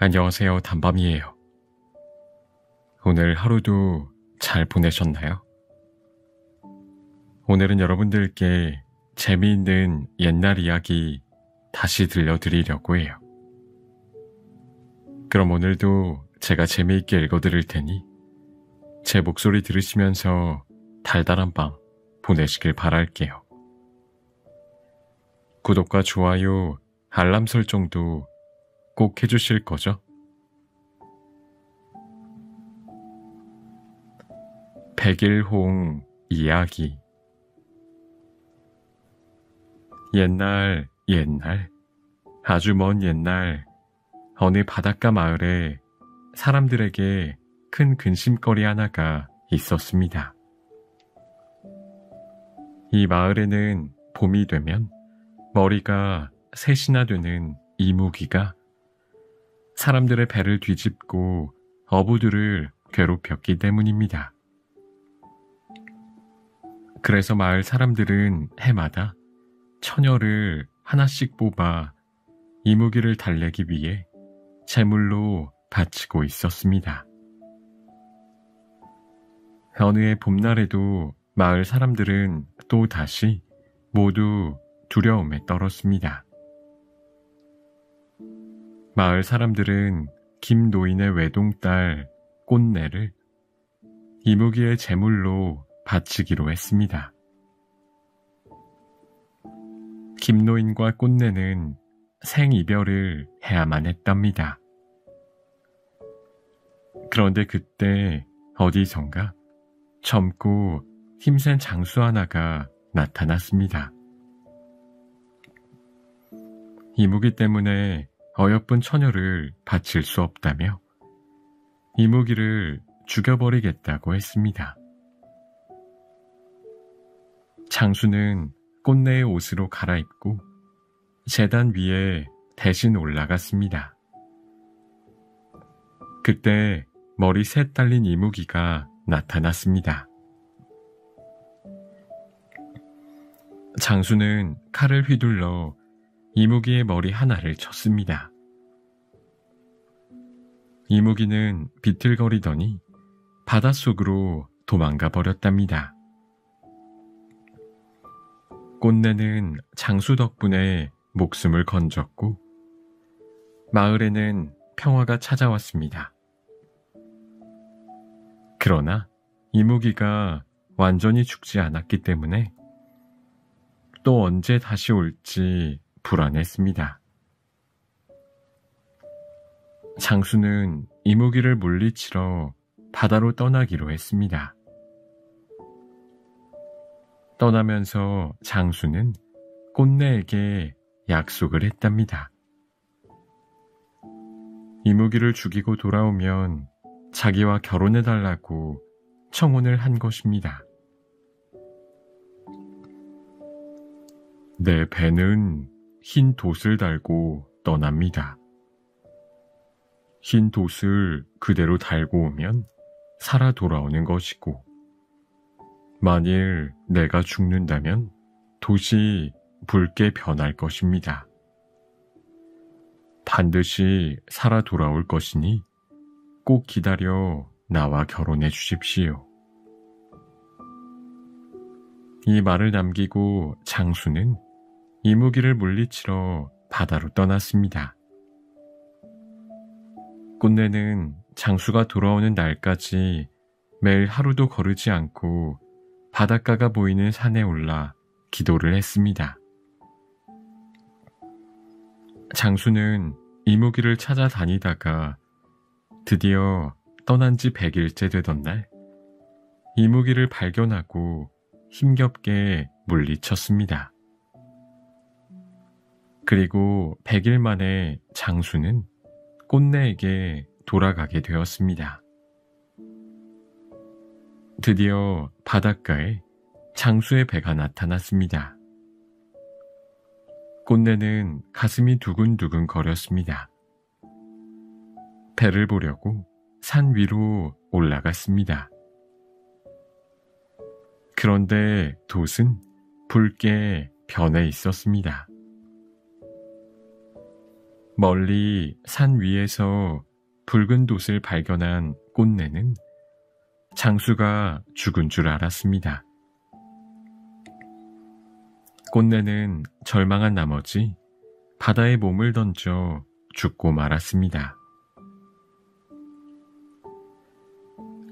안녕하세요. 단밤이에요. 오늘 하루도 잘 보내셨나요? 오늘은 여러분들께 재미있는 옛날 이야기 다시 들려드리려고 해요. 그럼 오늘도 제가 재미있게 읽어드릴 테니 제 목소리 들으시면서 달달한 밤 보내시길 바랄게요. 구독과 좋아요, 알람 설정도 꼭 해주실 거죠? 백일홍 이야기. 옛날 아주 먼 옛날 어느 바닷가 마을에 사람들에게 큰 근심거리 하나가 있었습니다. 이 마을에는 봄이 되면 머리가 셋이나 되는 이무기가 사람들의 배를 뒤집고 어부들을 괴롭혔기 때문입니다. 그래서 마을 사람들은 해마다 처녀를 하나씩 뽑아 이무기를 달래기 위해 제물로 바치고 있었습니다. 어느 해 봄날에도 마을 사람들은 또 다시 모두 두려움에 떨었습니다. 마을 사람들은 김 노인의 외동딸 꽃내를 이무기의 제물로 바치기로 했습니다. 김 노인과 꽃내는 생이별을 해야만 했답니다. 그런데 그때 어디선가 젊고 힘센 장수 하나가 나타났습니다. 이무기 때문에 어여쁜 처녀를 바칠 수 없다며 이무기를 죽여버리겠다고 했습니다. 장수는 꽃내의 옷으로 갈아입고 제단 위에 대신 올라갔습니다. 그때 머리 셋 달린 이무기가 나타났습니다. 장수는 칼을 휘둘러 이무기의 머리 하나를 쳤습니다. 이무기는 비틀거리더니 바닷속으로 도망가 버렸답니다. 꽃내는 장수 덕분에 목숨을 건졌고 마을에는 평화가 찾아왔습니다. 그러나 이무기가 완전히 죽지 않았기 때문에 또 언제 다시 올지 불안했습니다. 장수는 이무기를 물리치러 바다로 떠나기로 했습니다. 떠나면서 장수는 꽃내에게 약속을 했답니다. 이무기를 죽이고 돌아오면 자기와 결혼해달라고 청혼을 한 것입니다. 내 배는 흰 돛을 달고 떠납니다. 흰 돛을 그대로 달고 오면 살아 돌아오는 것이고, 만일 내가 죽는다면 돛이 붉게 변할 것입니다. 반드시 살아 돌아올 것이니 꼭 기다려 나와 결혼해 주십시오. 이 말을 남기고 장수는 이무기를 물리치러 바다로 떠났습니다. 꽃내는 장수가 돌아오는 날까지 매일 하루도 거르지 않고 바닷가가 보이는 산에 올라 기도를 했습니다. 장수는 이무기를 찾아다니다가 드디어 떠난 지 100일째 되던 날 이무기를 발견하고 힘겹게 물리쳤습니다. 그리고 100일 만에 장수는 꽃내에게 돌아가게 되었습니다. 드디어 바닷가에 장수의 배가 나타났습니다. 꽃내는 가슴이 두근두근 거렸습니다. 배를 보려고 산 위로 올라갔습니다. 그런데 돛은 붉게 변해 있었습니다. 멀리 산 위에서 붉은 돛을 발견한 꽃내는 장수가 죽은 줄 알았습니다. 꽃내는 절망한 나머지 바다에 몸을 던져 죽고 말았습니다.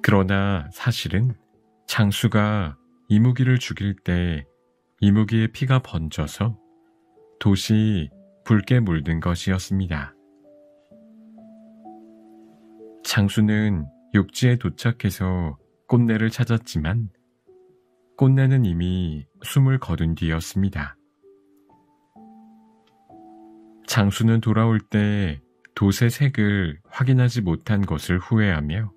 그러나 사실은 장수가 이무기를 죽일 때 이무기의 피가 번져서 돛이 붉게 물든 것이었습니다. 장수는 육지에 도착해서 꽃내를 찾았지만 꽃내는 이미 숨을 거둔 뒤였습니다. 장수는 돌아올 때 돛의 색을 확인하지 못한 것을 후회하며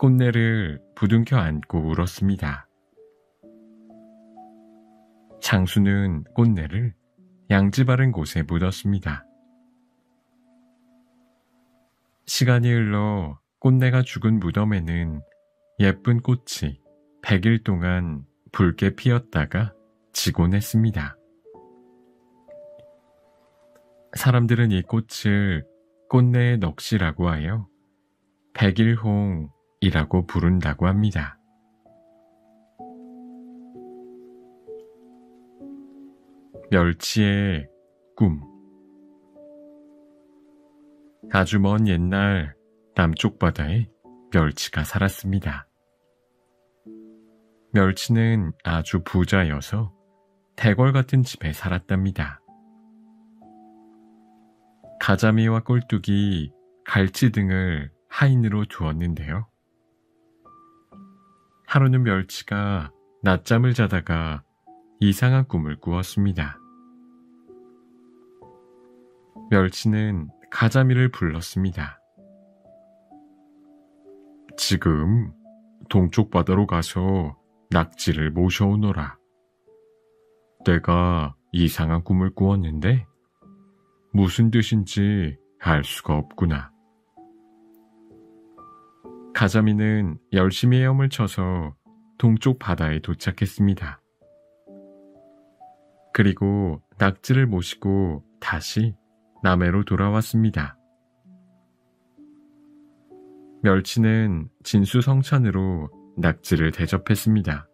꽃내를 부둥켜 안고 울었습니다. 장수는 꽃내를 양지 바른 곳에 묻었습니다. 시간이 흘러 꽃내가 죽은 무덤에는 예쁜 꽃이 100일 동안 붉게 피었다가 지곤 했습니다. 사람들은 이 꽃을 꽃내의 넋이라고 하여 백일홍이라고 부른다고 합니다. 멸치의 꿈. 아주 먼 옛날 남쪽 바다에 멸치가 살았습니다. 멸치는 아주 부자여서 대궐 같은 집에 살았답니다. 가자미와 꼴뚜기, 갈치 등을 하인으로 두었는데요. 하루는 멸치가 낮잠을 자다가 이상한 꿈을 꾸었습니다. 멸치는 가자미를 불렀습니다. 지금 동쪽 바다로 가서 낙지를 모셔오너라. 내가 이상한 꿈을 꾸었는데 무슨 뜻인지 알 수가 없구나. 가자미는 열심히 헤엄을 쳐서 동쪽 바다에 도착했습니다. 그리고 낙지를 모시고 다시 남해로 돌아왔습니다. 멸치는 진수성찬으로 낙지를 대접했습니다.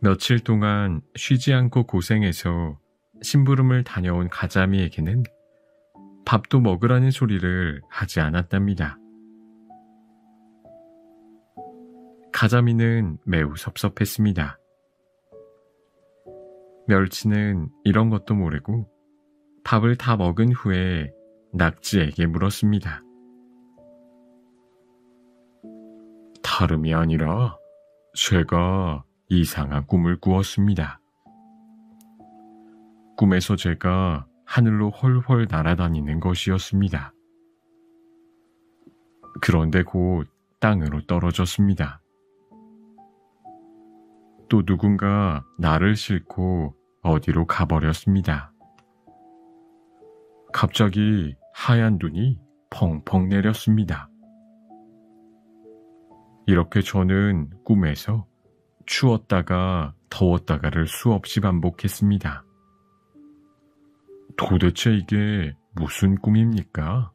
며칠 동안 쉬지 않고 고생해서 심부름을 다녀온 가자미에게는 밥도 먹으라는 소리를 하지 않았답니다. 가자미는 매우 섭섭했습니다. 멸치는 이런 것도 모르고 밥을 다 먹은 후에 낙지에게 물었습니다. 다름이 아니라 제가 이상한 꿈을 꾸었습니다. 꿈에서 제가 하늘로 헐헐 날아다니는 것이었습니다. 그런데 곧 땅으로 떨어졌습니다. 또 누군가 나를 싣고 어디로 가버렸습니다. 갑자기 하얀 눈이 펑펑 내렸습니다. 이렇게 저는 꿈에서 추웠다가 더웠다가를 수없이 반복했습니다. 도대체 이게 무슨 꿈입니까?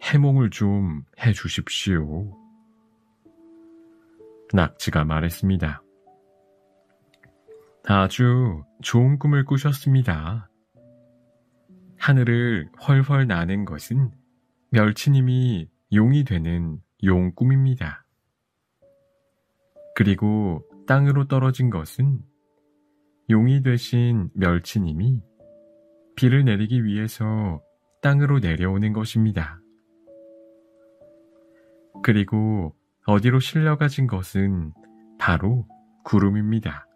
해몽을 좀 해주십시오. 낙지가 말했습니다. 아주 좋은 꿈을 꾸셨습니다. 하늘을 헐헐 나는 것은 멸치님이 용이 되는 용 꿈입니다. 그리고 땅으로 떨어진 것은 용이 되신 멸치님이 비를 내리기 위해서 땅으로 내려오는 것입니다. 그리고 어디로 실려가진 것은 바로 구름입니다.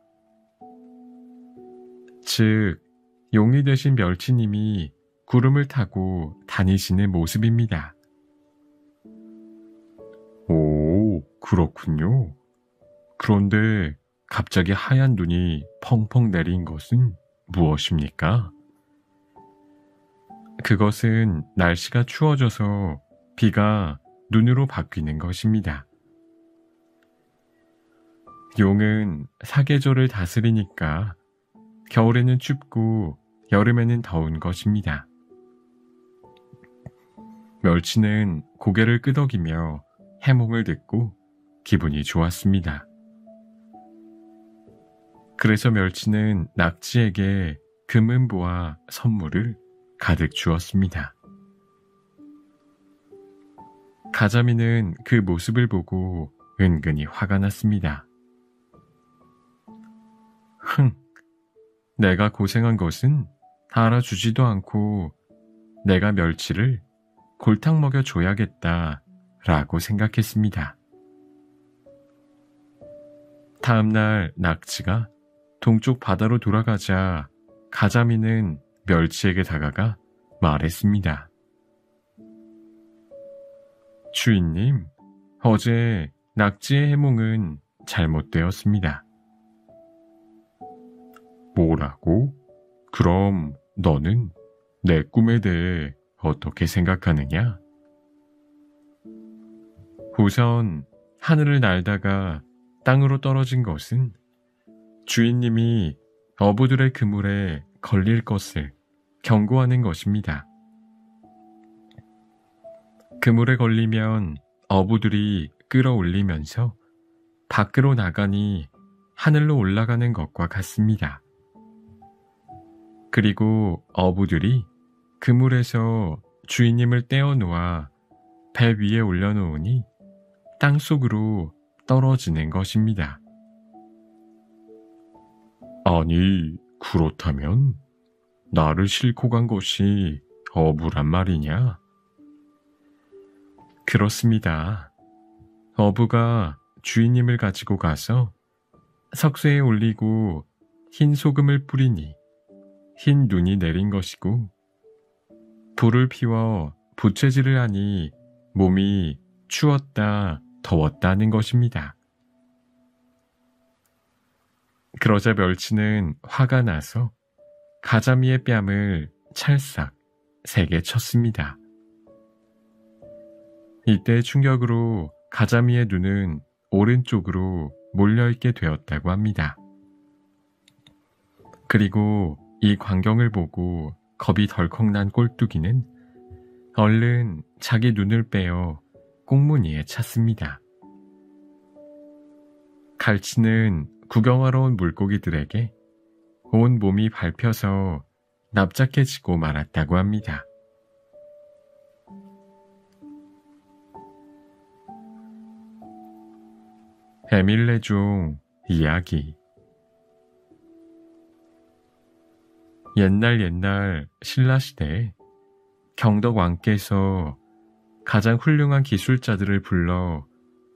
즉, 용이 되신 멸치님이 구름을 타고 다니시는 모습입니다. 오, 그렇군요. 그런데 갑자기 하얀 눈이 펑펑 내린 것은 무엇입니까? 그것은 날씨가 추워져서 비가 눈으로 바뀌는 것입니다. 용은 사계절을 다스리니까 겨울에는 춥고 여름에는 더운 것입니다. 멸치는 고개를 끄덕이며 해몽을 듣고 기분이 좋았습니다. 그래서 멸치는 낙지에게 금은보와 선물을 가득 주었습니다. 가자미는 그 모습을 보고 은근히 화가 났습니다. 내가 고생한 것은 알아주지도 않고 내가 멸치를 골탕 먹여줘야겠다 라고 생각했습니다. 다음날 낙지가 동쪽 바다로 돌아가자 가자미는 멸치에게 다가가 말했습니다. 주인님, 어제 낙지의 해몽은 잘못되었습니다. 뭐라고? 그럼 너는 내 꿈에 대해 어떻게 생각하느냐? 우선 하늘을 날다가 땅으로 떨어진 것은 주인님이 어부들의 그물에 걸릴 것을 경고하는 것입니다. 그물에 걸리면 어부들이 끌어올리면서 밖으로 나가니 하늘로 올라가는 것과 같습니다. 그리고 어부들이 그물에서 주인님을 떼어놓아 배 위에 올려놓으니 땅속으로 떨어지는 것입니다. 아니, 그렇다면 나를 싣고 간 것이 어부란 말이냐? 그렇습니다. 어부가 주인님을 가지고 가서 석쇠에 올리고 흰 소금을 뿌리니 흰 눈이 내린 것이고, 불을 피워 부채질을 하니 몸이 추웠다 더웠다 하는 것입니다. 그러자 멸치는 화가 나서 가자미의 뺨을 찰싹 3개 쳤습니다. 이때의 충격으로 가자미의 눈은 오른쪽으로 몰려있게 되었다고 합니다. 그리고 이 광경을 보고 겁이 덜컥 난 꼴뚜기는 얼른 자기 눈을 빼어 꽁무니에 찼습니다. 갈치는 구경하러 온 물고기들에게 온 몸이 밟혀서 납작해지고 말았다고 합니다. 에밀레종 이야기. 옛날 신라시대에 경덕왕께서 가장 훌륭한 기술자들을 불러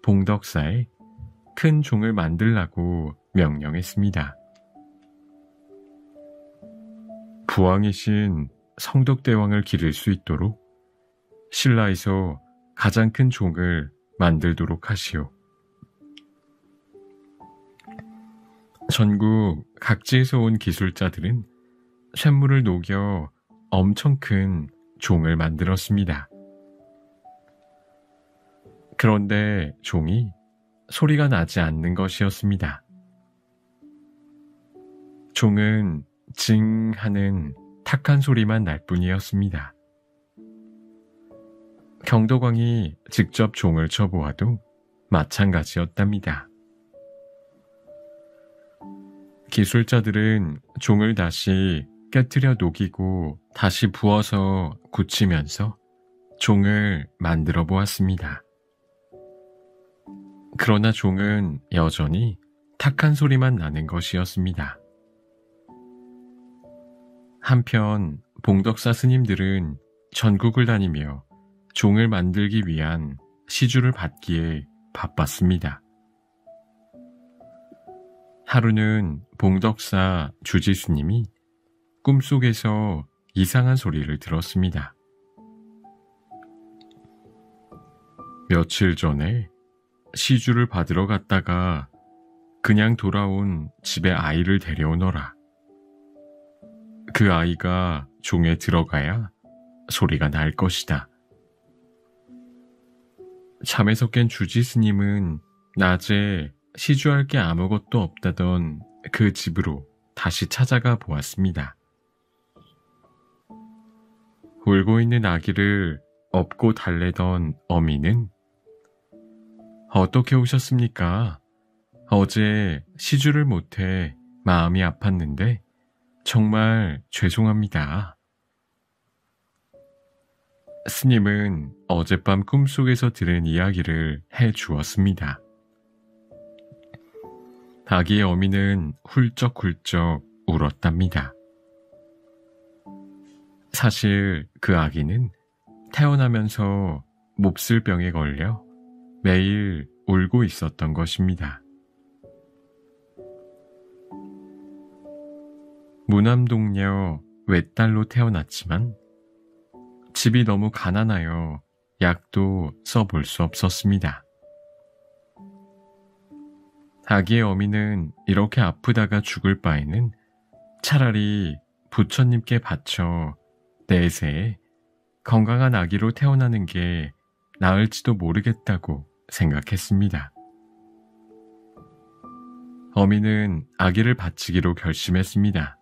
봉덕사에 큰 종을 만들라고 명령했습니다. 부왕이신 성덕대왕을 기를 수 있도록 신라에서 가장 큰 종을 만들도록 하시오. 전국 각지에서 온 기술자들은 쇳물을 녹여 엄청 큰 종을 만들었습니다. 그런데 종이 소리가 나지 않는 것이었습니다. 종은 징 하는 탁한 소리만 날 뿐이었습니다. 경덕왕이 직접 종을 쳐보아도 마찬가지였답니다. 기술자들은 종을 다시 깨트려 녹이고 다시 부어서 굳히면서 종을 만들어 보았습니다. 그러나 종은 여전히 탁한 소리만 나는 것이었습니다. 한편 봉덕사 스님들은 전국을 다니며 종을 만들기 위한 시주를 받기에 바빴습니다. 하루는 봉덕사 주지스님이 꿈속에서 이상한 소리를 들었습니다. 며칠 전에 시주를 받으러 갔다가 그냥 돌아온 집에 아이를 데려오너라. 그 아이가 종에 들어가야 소리가 날 것이다. 잠에서 깬 주지스님은 낮에 시주할 게 아무것도 없다던 그 집으로 다시 찾아가 보았습니다. 울고 있는 아기를 업고 달래던 어미는 어떻게 오셨습니까? 어제 시주를 못해 마음이 아팠는데 정말 죄송합니다. 스님은 어젯밤 꿈속에서 들은 이야기를 해 주었습니다. 아기의 어미는 훌쩍훌쩍 울었답니다. 사실 그 아기는 태어나면서 몹쓸 병에 걸려 매일 울고 있었던 것입니다. 무남동녀 외딸로 태어났지만 집이 너무 가난하여 약도 써볼 수 없었습니다. 아기의 어미는 이렇게 아프다가 죽을 바에는 차라리 부처님께 바쳐 내세에 건강한 아기로 태어나는 게 나을지도 모르겠다고 생각했습니다. 어미는 아기를 바치기로 결심했습니다.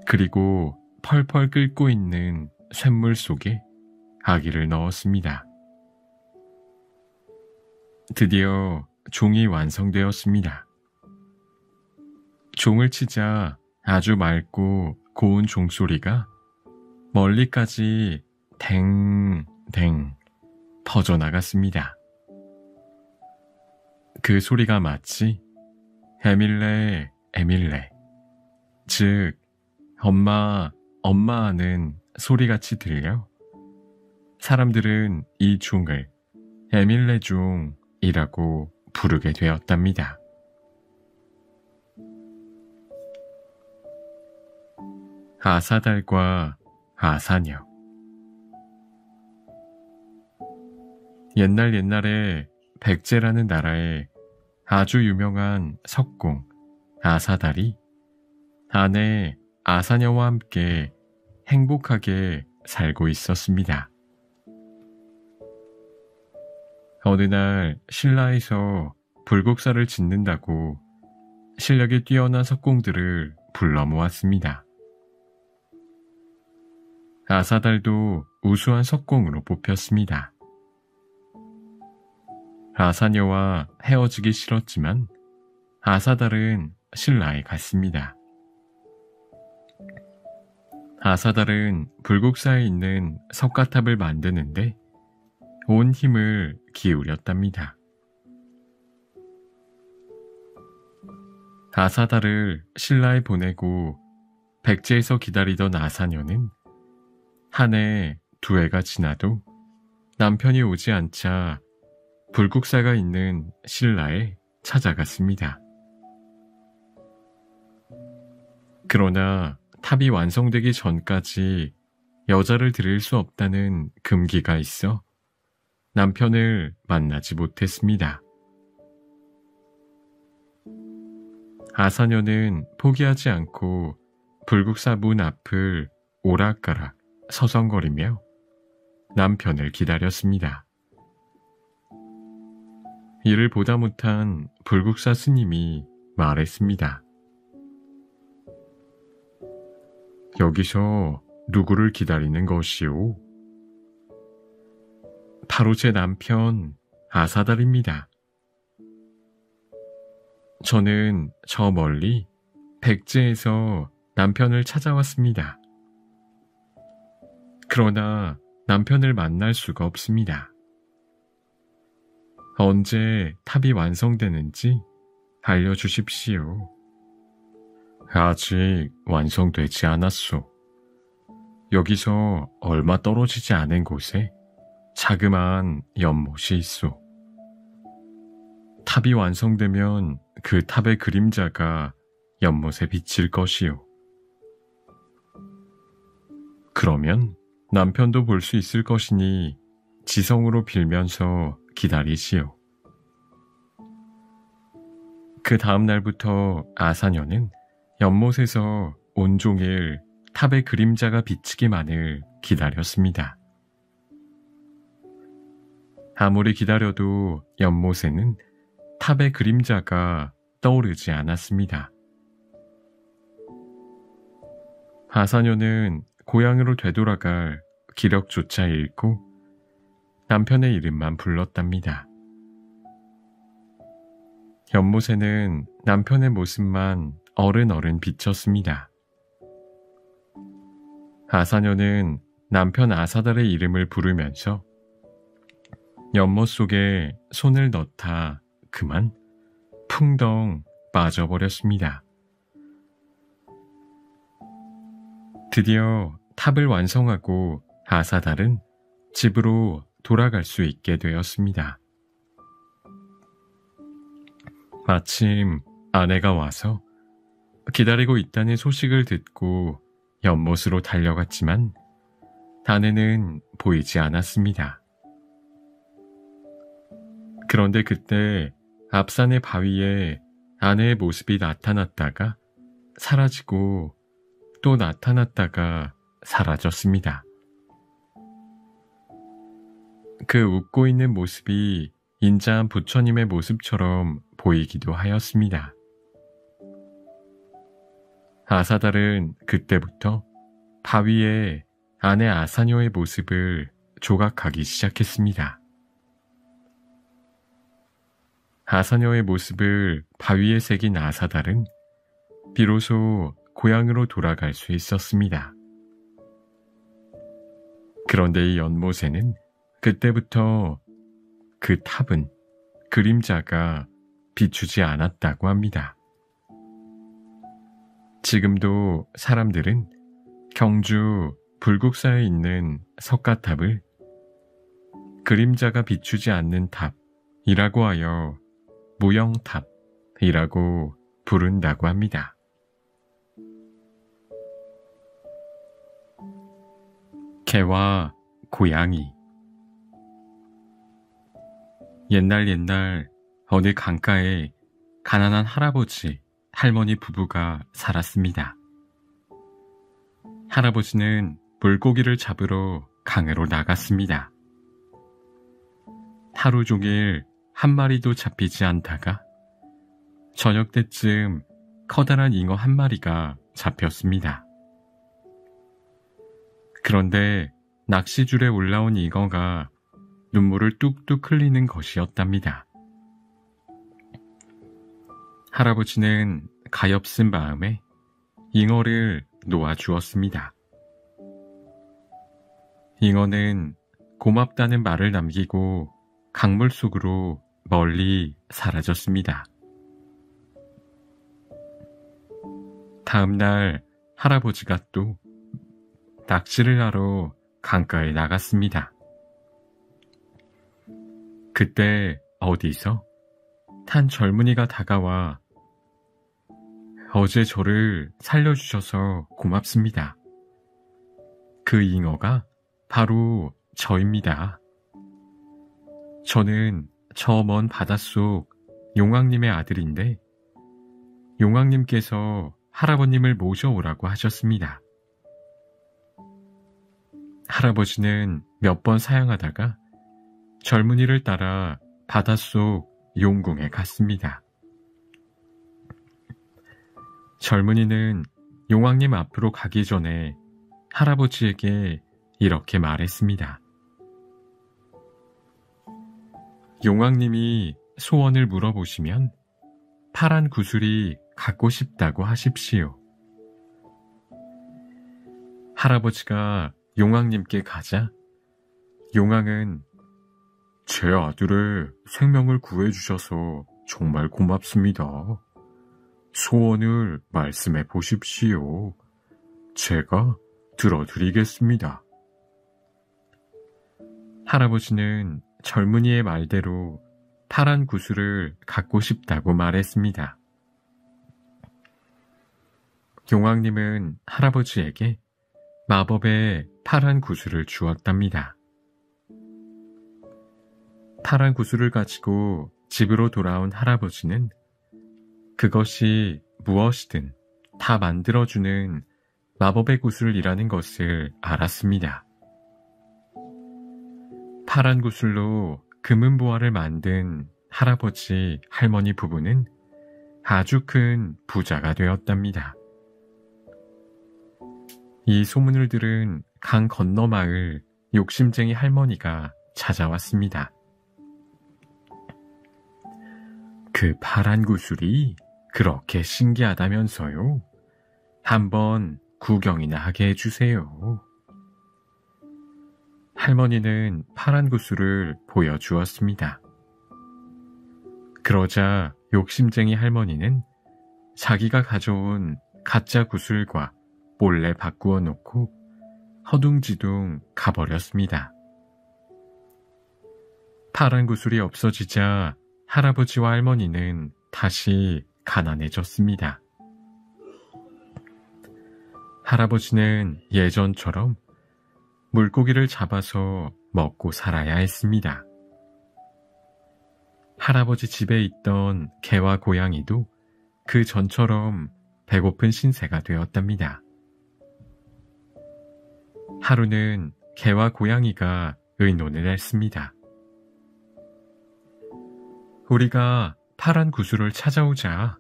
그리고 펄펄 끓고 있는 쇳물 속에 아기를 넣었습니다. 드디어 종이 완성되었습니다. 종을 치자 아주 맑고 고운 종소리가 멀리까지 댕댕 퍼져나갔습니다. 그 소리가 마치 에밀레 에밀레, 즉 엄마 엄마 하는 소리같이 들려 사람들은 이 종을 에밀레 종이라고 부르게 되었답니다. 아사달과 아사녀. 옛날에 백제라는 나라에 아주 유명한 석공 아사달이 아내 아사녀와 함께 행복하게 살고 있었습니다. 어느 날 신라에서 불국사를 짓는다고 실력이 뛰어난 석공들을 불러 모았습니다. 아사달도 우수한 석공으로 뽑혔습니다. 아사녀와 헤어지기 싫었지만 아사달은 신라에 갔습니다. 아사달은 불국사에 있는 석가탑을 만드는데 온 힘을 기울였답니다. 아사달을 신라에 보내고 백제에서 기다리던 아사녀는 한 해, 두 해가 지나도 남편이 오지 않자 불국사가 있는 신라에 찾아갔습니다. 그러나 탑이 완성되기 전까지 여자를 들일 수 없다는 금기가 있어 남편을 만나지 못했습니다. 아사녀는 포기하지 않고 불국사 문 앞을 오락가락 서성거리며 남편을 기다렸습니다. 이를 보다 못한 불국사 스님이 말했습니다. 여기서 누구를 기다리는 것이오? 바로 제 남편 아사달입니다. 저는 저 멀리 백제에서 남편을 찾아왔습니다. 그러나 남편을 만날 수가 없습니다. 언제 탑이 완성되는지 알려주십시오. 아직 완성되지 않았소. 여기서 얼마 떨어지지 않은 곳에 자그마한 연못이 있소. 탑이 완성되면 그 탑의 그림자가 연못에 비칠 것이오. 그러면 남편도 볼 수 있을 것이니 지성으로 빌면서 기다리시오. 그 다음 날부터 아사녀는 연못에서 온종일 탑의 그림자가 비치기만을 기다렸습니다. 아무리 기다려도 연못에는 탑의 그림자가 떠오르지 않았습니다. 아사녀는 고향으로 되돌아갈 기력조차 잃고 남편의 이름만 불렀답니다. 연못에는 남편의 모습만 어른어른 비쳤습니다. 아사녀는 남편 아사달의 이름을 부르면서 연못 속에 손을 넣다 그만 풍덩 빠져버렸습니다. 드디어 탑을 완성하고 아사달은 집으로 돌아갈 수 있게 되었습니다. 마침 아내가 와서 기다리고 있다는 소식을 듣고 연못으로 달려갔지만 아내는 보이지 않았습니다. 그런데 그때 앞산의 바위에 아내의 모습이 나타났다가 사라지고 또 나타났다가 사라졌습니다. 그 웃고 있는 모습이 인자한 부처님의 모습처럼 보이기도 하였습니다. 아사달은 그때부터 바위에 아내 아사녀의 모습을 조각하기 시작했습니다. 아사녀의 모습을 바위에 새긴 아사달은 비로소 고향으로 돌아갈 수 있었습니다. 그런데 이 연못에는 그때부터 그 탑은 그림자가 비추지 않았다고 합니다. 지금도 사람들은 경주 불국사에 있는 석가탑을 그림자가 비추지 않는 탑이라고 하여 무영탑이라고 부른다고 합니다. 개와 고양이. 옛날 어느 강가에 가난한 할아버지, 할머니 부부가 살았습니다. 할아버지는 물고기를 잡으러 강으로 나갔습니다. 하루 종일 한 마리도 잡히지 않다가 저녁 때쯤 커다란 잉어 한 마리가 잡혔습니다. 그런데 낚시줄에 올라온 잉어가 눈물을 뚝뚝 흘리는 것이었답니다. 할아버지는 가엾은 마음에 잉어를 놓아주었습니다. 잉어는 고맙다는 말을 남기고 강물 속으로 멀리 사라졌습니다. 다음 날 할아버지가 또 낚시를 하러 강가에 나갔습니다. 그때 어디서 한 젊은이가 다가와 어제 저를 살려주셔서 고맙습니다. 그 잉어가 바로 저입니다. 저는 저 먼 바닷속 용왕님의 아들인데 용왕님께서 할아버님을 모셔오라고 하셨습니다. 할아버지는 몇 번 사양하다가 젊은이를 따라 바닷속 용궁에 갔습니다. 젊은이는 용왕님 앞으로 가기 전에 할아버지에게 이렇게 말했습니다. 용왕님이 소원을 물어보시면 파란 구슬이 갖고 싶다고 하십시오. 할아버지가 용왕님께 가자 용왕은 제 아들의 생명을 구해주셔서 정말 고맙습니다. 소원을 말씀해 보십시오. 제가 들어드리겠습니다. 할아버지는 젊은이의 말대로 파란 구슬을 갖고 싶다고 말했습니다. 용왕님은 할아버지에게 마법의 파란 구슬을 주었답니다. 파란 구슬을 가지고 집으로 돌아온 할아버지는 그것이 무엇이든 다 만들어주는 마법의 구슬이라는 것을 알았습니다. 파란 구슬로 금은보화를 만든 할아버지, 할머니 부부는 아주 큰 부자가 되었답니다. 이 소문을 들은 강 건너 마을 욕심쟁이 할머니가 찾아왔습니다. 그 파란 구슬이 그렇게 신기하다면서요. 한번 구경이나 하게 해주세요. 할머니는 파란 구슬을 보여주었습니다. 그러자 욕심쟁이 할머니는 자기가 가져온 가짜 구슬과 몰래 바꾸어 놓고 허둥지둥 가버렸습니다. 파란 구슬이 없어지자 할아버지와 할머니는 다시 가난해졌습니다. 할아버지는 예전처럼 물고기를 잡아서 먹고 살아야 했습니다. 할아버지 집에 있던 개와 고양이도 그 전처럼 배고픈 신세가 되었답니다. 하루는 개와 고양이가 의논을 했습니다. 우리가 파란 구슬을 찾아오자.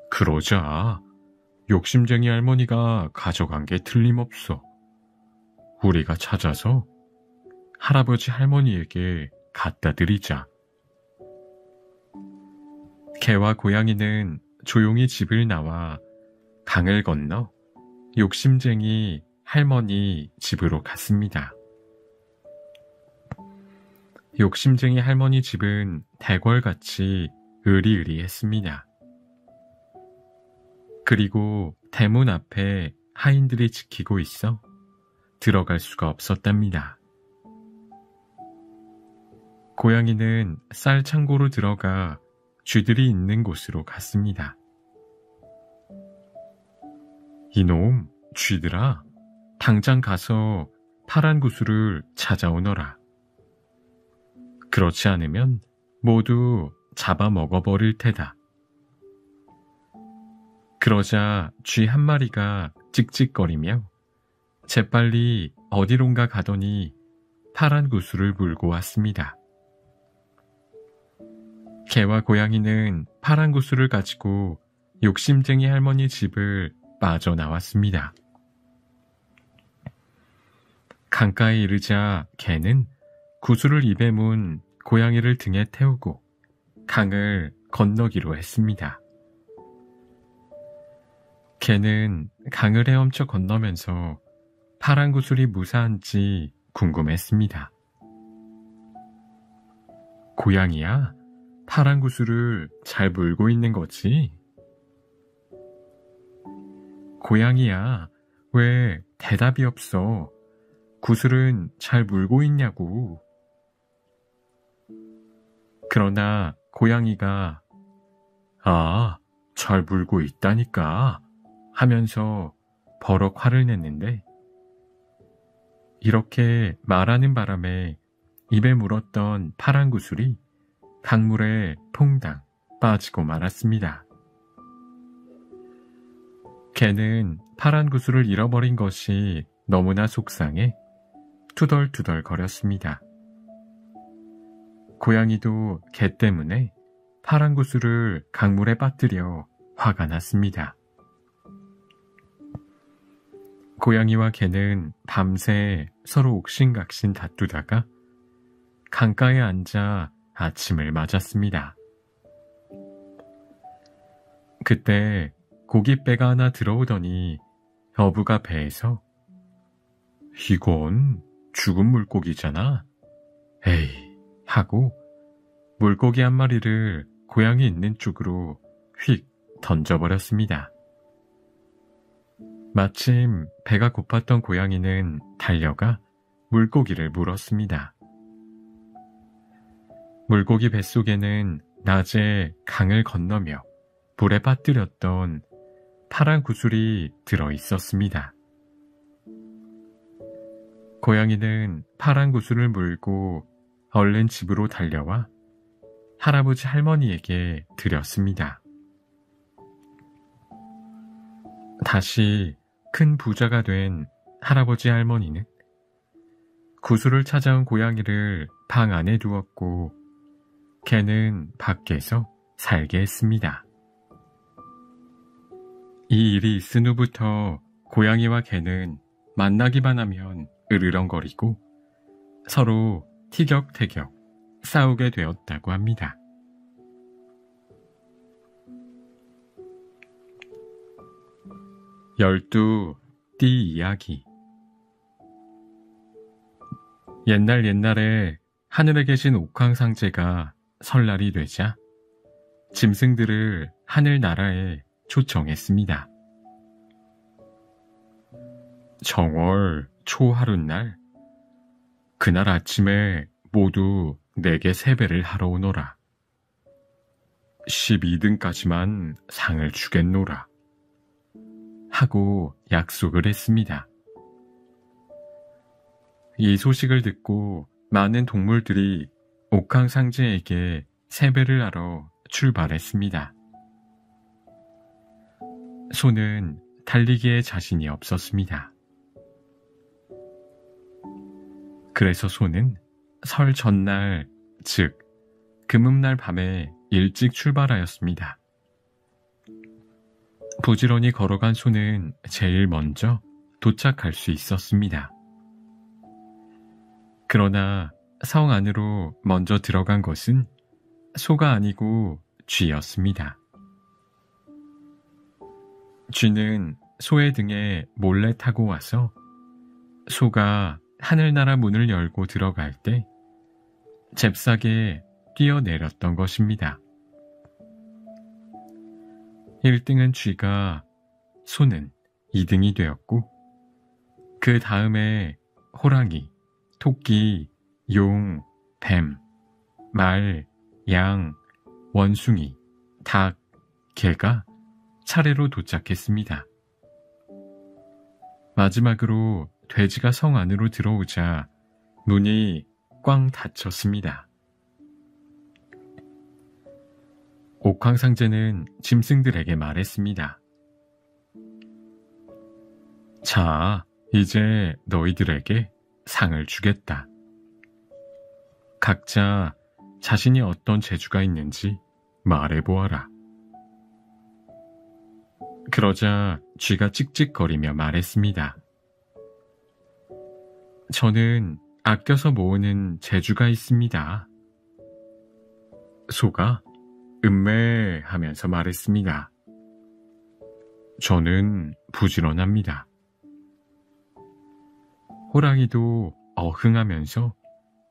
그러자. 욕심쟁이 할머니가 가져간 게 틀림없어. 우리가 찾아서 할아버지 할머니에게 갖다 드리자. 개와 고양이는 조용히 집을 나와 강을 건너 욕심쟁이 할머니 집으로 갔습니다. 욕심쟁이 할머니 집은 대궐같이 으리으리했습니다. 그리고 대문 앞에 하인들이 지키고 있어 들어갈 수가 없었답니다. 고양이는 쌀 창고로 들어가 쥐들이 있는 곳으로 갔습니다. 이놈, 쥐들아, 당장 가서 파란 구슬을 찾아오너라. 그렇지 않으면 모두 잡아먹어버릴 테다. 그러자 쥐 한 마리가 찍찍거리며 재빨리 어디론가 가더니 파란 구슬을 물고 왔습니다. 개와 고양이는 파란 구슬을 가지고 욕심쟁이 할머니 집을 빠져나왔습니다. 강가에 이르자 개는 구슬을 입에 문 고양이를 등에 태우고 강을 건너기로 했습니다. 개는 강을 헤엄쳐 건너면서 파란 구슬이 무사한지 궁금했습니다. 고양이야, 파란 구슬을 잘 물고 있는 거지? 고양이야, 왜 대답이 없어? 구슬은 잘 물고 있냐고. 그러나 고양이가 잘 물고 있다니까 하면서 버럭 화를 냈는데 이렇게 말하는 바람에 입에 물었던 파란 구슬이 강물에 퐁당 빠지고 말았습니다. 개는 파란 구슬을 잃어버린 것이 너무나 속상해 투덜투덜 거렸습니다. 고양이도 개 때문에 파란 구슬을 강물에 빠뜨려 화가 났습니다. 고양이와 개는 밤새 서로 옥신각신 다투다가 강가에 앉아 아침을 맞았습니다. 그때 고깃배가 하나 들어오더니 어부가 배에서 이건 죽은 물고기잖아. 에이 하고 물고기 한 마리를 고양이 있는 쪽으로 휙 던져버렸습니다. 마침 배가 고팠던 고양이는 달려가 물고기를 물었습니다. 물고기 뱃속에는 낮에 강을 건너며 불에 빠뜨렸던 파란 구슬이 들어있었습니다. 고양이는 파란 구슬을 물고 얼른 집으로 달려와 할아버지 할머니에게 드렸습니다. 다시 큰 부자가 된 할아버지 할머니는 구슬을 찾아온 고양이를 방 안에 두었고 개는 밖에서 살게 했습니다. 이 일이 있은 후부터 고양이와 개는 만나기만 하면 으르렁거리고 서로 티격태격 싸우게 되었다고 합니다. 열두 띠 이야기. 옛날에 하늘에 계신 옥황상제가 설날이 되자 짐승들을 하늘나라에 초청했습니다. 정월 초하룻날, 그날 아침에 모두 내게 세배를 하러 오너라. 12등까지만 상을 주겠노라. 하고 약속을 했습니다. 이 소식을 듣고 많은 동물들이 옥황상제에게 세배를 하러 출발했습니다. 소는 달리기에 자신이 없었습니다. 그래서 소는 설 전날, 즉 금음날 밤에 일찍 출발하였습니다. 부지런히 걸어간 소는 제일 먼저 도착할 수 있었습니다. 그러나 성 안으로 먼저 들어간 것은 소가 아니고 쥐였습니다. 쥐는 소의 등에 몰래 타고 와서 소가 하늘나라 문을 열고 들어갈 때 잽싸게 뛰어내렸던 것입니다. 1등은 쥐가, 소는 2등이 되었고 그 다음에 호랑이, 토끼, 용, 뱀, 말, 양, 원숭이, 닭, 개가 차례로 도착했습니다. 마지막으로 돼지가 성 안으로 들어오자 문이 꽝 닫혔습니다. 옥황상제는 짐승들에게 말했습니다. 자, 이제 너희들에게 상을 주겠다. 각자 자신이 어떤 재주가 있는지 말해보아라. 그러자 쥐가 찍찍거리며 말했습니다. 저는 아껴서 모으는 재주가 있습니다. 소가 음매하면서 말했습니다. 저는 부지런합니다. 호랑이도 어흥하면서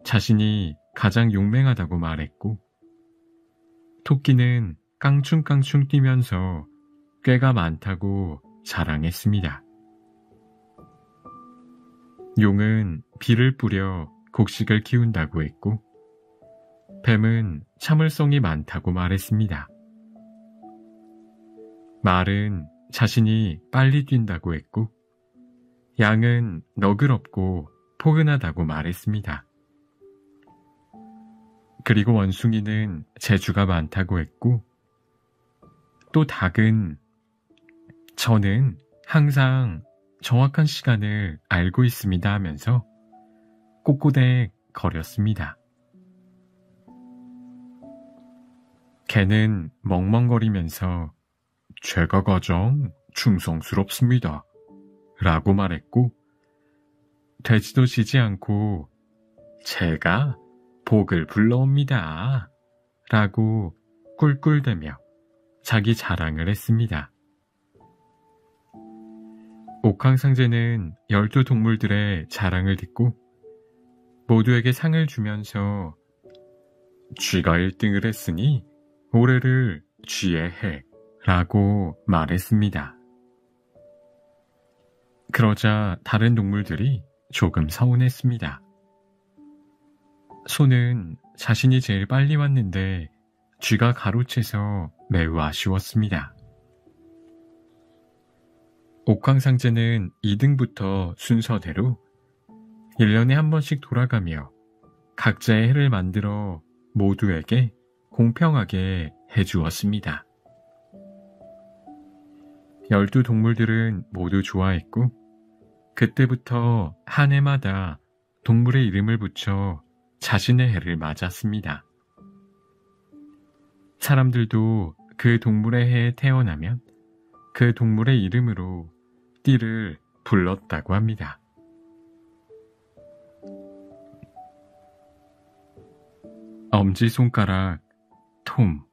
자신이 가장 용맹하다고 말했고, 토끼는 깡충깡충 뛰면서 꾀가 많다고 자랑했습니다. 용은 비를 뿌려 곡식을 키운다고 했고, 뱀은 참을성이 많다고 말했습니다. 말은 자신이 빨리 뛴다고 했고, 양은 너그럽고 포근하다고 말했습니다. 그리고 원숭이는 재주가 많다고 했고, 또 닭은 저는 항상 정확한 시간을 알고 있습니다 하면서 꼬꼬댁 거렸습니다. 개는 멍멍거리면서 제가 가장 충성스럽습니다 라고 말했고, 돼지도 지지 않고 제가 복을 불러옵니다 라고 꿀꿀대며 자기 자랑을 했습니다. 옥황상제는 12동물들의 자랑을 듣고 모두에게 상을 주면서 쥐가 1등을 했으니 올해를 쥐의 해 라고 말했습니다. 그러자 다른 동물들이 조금 서운했습니다. 소는 자신이 제일 빨리 왔는데 쥐가 가로채서 매우 아쉬웠습니다. 옥황상제는 2등부터 순서대로 1년에 한 번씩 돌아가며 각자의 해를 만들어 모두에게 공평하게 해주었습니다. 12동물들은 모두 좋아했고, 그때부터 한 해마다 동물의 이름을 붙여 자신의 해를 맞았습니다. 사람들도 그 동물의 해에 태어나면 그 동물의 이름으로 띠를 불렀다고 합니다. 엄지손가락 톰.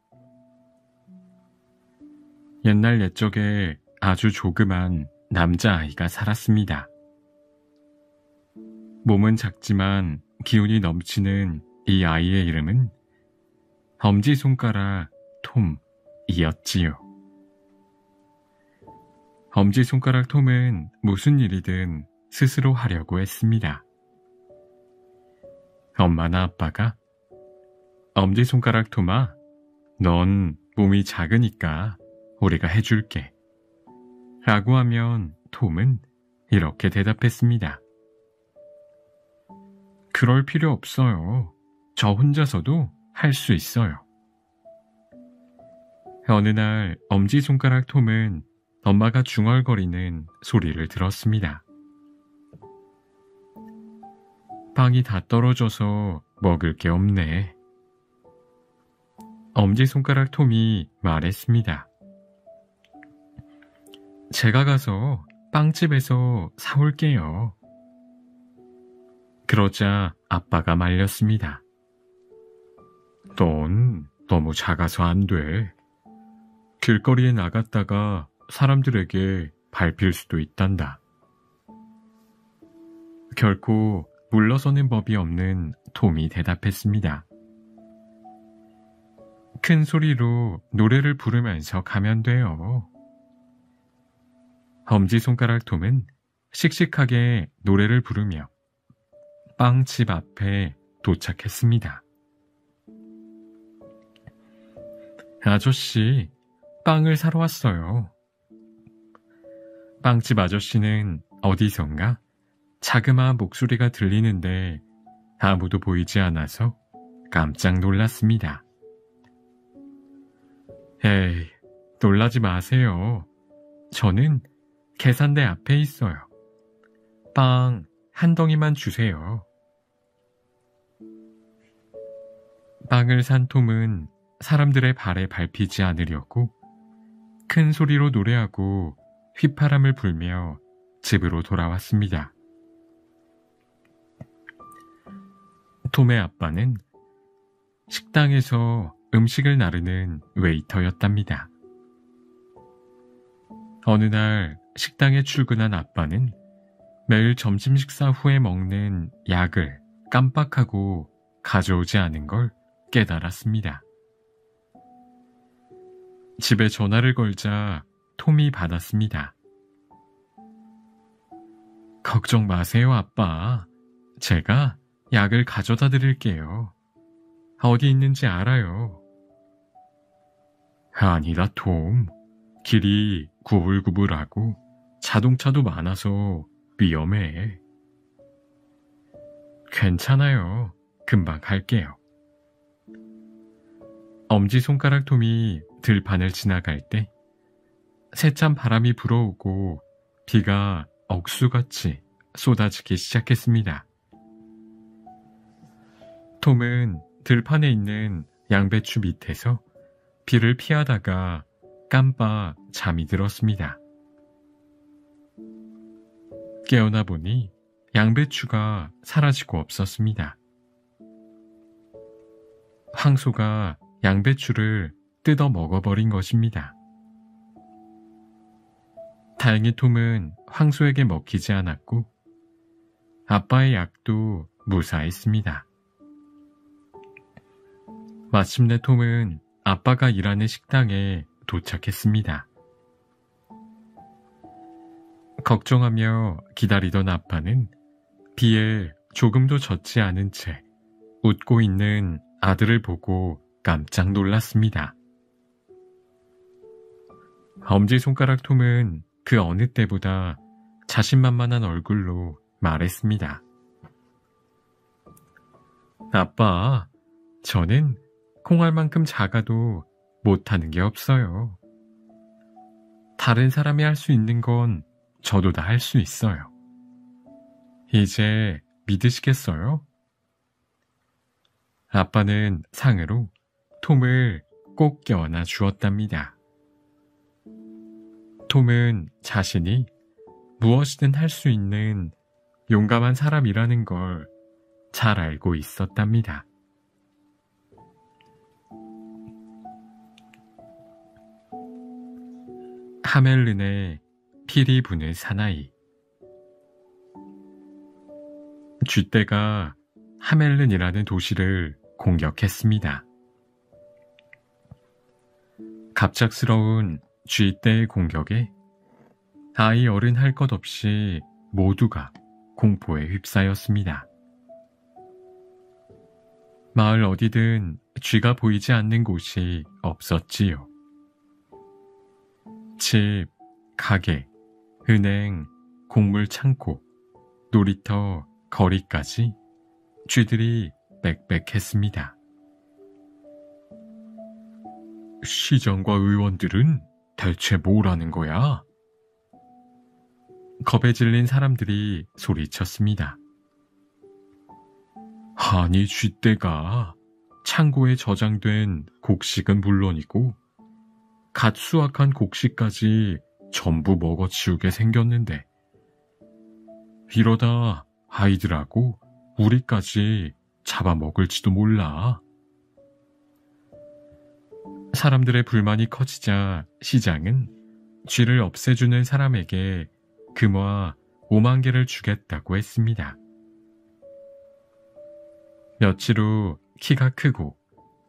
옛날 옛적에 아주 조그만 남자아이가 살았습니다. 몸은 작지만 기운이 넘치는 이 아이의 이름은 엄지손가락 톰이었지요. 엄지손가락 톰은 무슨 일이든 스스로 하려고 했습니다. 엄마나 아빠가 엄지손가락 톰아, 넌 몸이 작으니까 우리가 해줄게 라고 하면 톰은 이렇게 대답했습니다. 그럴 필요 없어요. 저 혼자서도 할 수 있어요. 어느 날 엄지손가락 톰은 엄마가 중얼거리는 소리를 들었습니다. 빵이 다 떨어져서 먹을 게 없네. 엄지손가락 톰이 말했습니다. 제가 가서 빵집에서 사올게요. 그러자 아빠가 말렸습니다. 넌 너무 작아서 안 돼. 길거리에 나갔다가 사람들에게 밟힐 수도 있단다. 결코 물러서는 법이 없는 톰이 대답했습니다. 큰 소리로 노래를 부르면서 가면 돼요. 엄지손가락 톰은 씩씩하게 노래를 부르며 빵집 앞에 도착했습니다. 아저씨, 빵을 사러 왔어요. 빵집 아저씨는 어디선가 자그마한 목소리가 들리는데 아무도 보이지 않아서 깜짝 놀랐습니다. 에이, 놀라지 마세요. 저는 계산대 앞에 있어요. 빵 한 덩이만 주세요. 빵을 산 톰은 사람들의 발에 밟히지 않으려고 큰 소리로 노래하고 휘파람을 불며 집으로 돌아왔습니다. 톰의 아빠는 식당에서 음식을 나르는 웨이터였답니다. 어느 날 식당에 출근한 아빠는 매일 점심 식사 후에 먹는 약을 깜빡하고 가져오지 않은 걸 깨달았습니다. 집에 전화를 걸자 톰이 받았습니다. 걱정 마세요, 아빠. 제가 약을 가져다 드릴게요. 어디 있는지 알아요. 아니다, 톰. 길이 구불구불하고 자동차도 많아서 위험해. 괜찮아요. 금방 갈게요. 엄지손가락 톰이 들판을 지나갈 때 세찬 바람이 불어오고 비가 억수같이 쏟아지기 시작했습니다. 톰은 들판에 있는 양배추 밑에서 비를 피하다가 깜빡 잠이 들었습니다. 깨어나 보니 양배추가 사라지고 없었습니다. 황소가 양배추를 뜯어 먹어버린 것입니다. 다행히 톰은 황소에게 먹히지 않았고 아빠의 약도 무사했습니다. 마침내 톰은 아빠가 일하는 식당에 도착했습니다. 걱정하며 기다리던 아빠는 비에 조금도 젖지 않은 채 웃고 있는 아들을 보고 깜짝 놀랐습니다. 엄지손가락 톰은 그 어느 때보다 자신만만한 얼굴로 말했습니다. 아빠, 저는 콩알만큼 작아도 못하는 게 없어요. 다른 사람이 할 수 있는 건 저도 다 할 수 있어요. 이제 믿으시겠어요? 아빠는 상으로 톰을 꼭 껴안아 주었답니다. 톰은 자신이 무엇이든 할 수 있는 용감한 사람이라는 걸 잘 알고 있었답니다. 하멜른의 피리 부는 사나이. 쥐떼가 하멜른이라는 도시를 공격했습니다. 갑작스러운 쥐떼의 공격에 아이 어른 할 것 없이 모두가 공포에 휩싸였습니다. 마을 어디든 쥐가 보이지 않는 곳이 없었지요. 집, 가게, 은행, 곡물 창고, 놀이터, 거리까지 쥐들이 빽빽했습니다. 시장과 의원들은 대체 뭐라는 거야? 겁에 질린 사람들이 소리쳤습니다. 아니, 쥐떼가 창고에 저장된 곡식은 물론이고 갓 수확한 곡식까지 전부 먹어치우게 생겼는데 이러다 아이들하고 우리까지 잡아먹을지도 몰라. 사람들의 불만이 커지자 시장은 쥐를 없애주는 사람에게 금화 5만 개를 주겠다고 했습니다. 며칠 후 키가 크고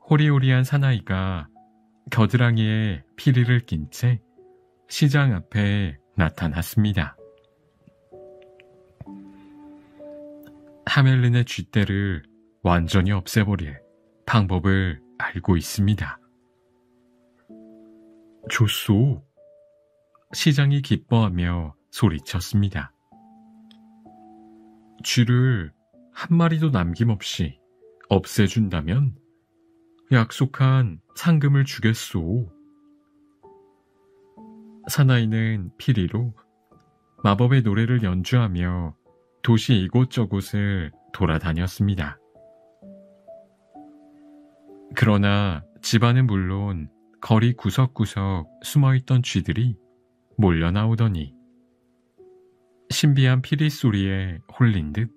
호리호리한 사나이가 겨드랑이에 피리를 낀 채 시장 앞에 나타났습니다. 하멜른의 쥐떼를 완전히 없애버릴 방법을 알고 있습니다. 좋소. 시장이 기뻐하며 소리쳤습니다. 쥐를 한 마리도 남김없이 없애준다면 약속한 상금을 주겠소. 사나이는 피리로 마법의 노래를 연주하며 도시 이곳저곳을 돌아다녔습니다. 그러나 집안은 물론 거리 구석구석 숨어있던 쥐들이 몰려 나오더니 신비한 피리 소리에 홀린 듯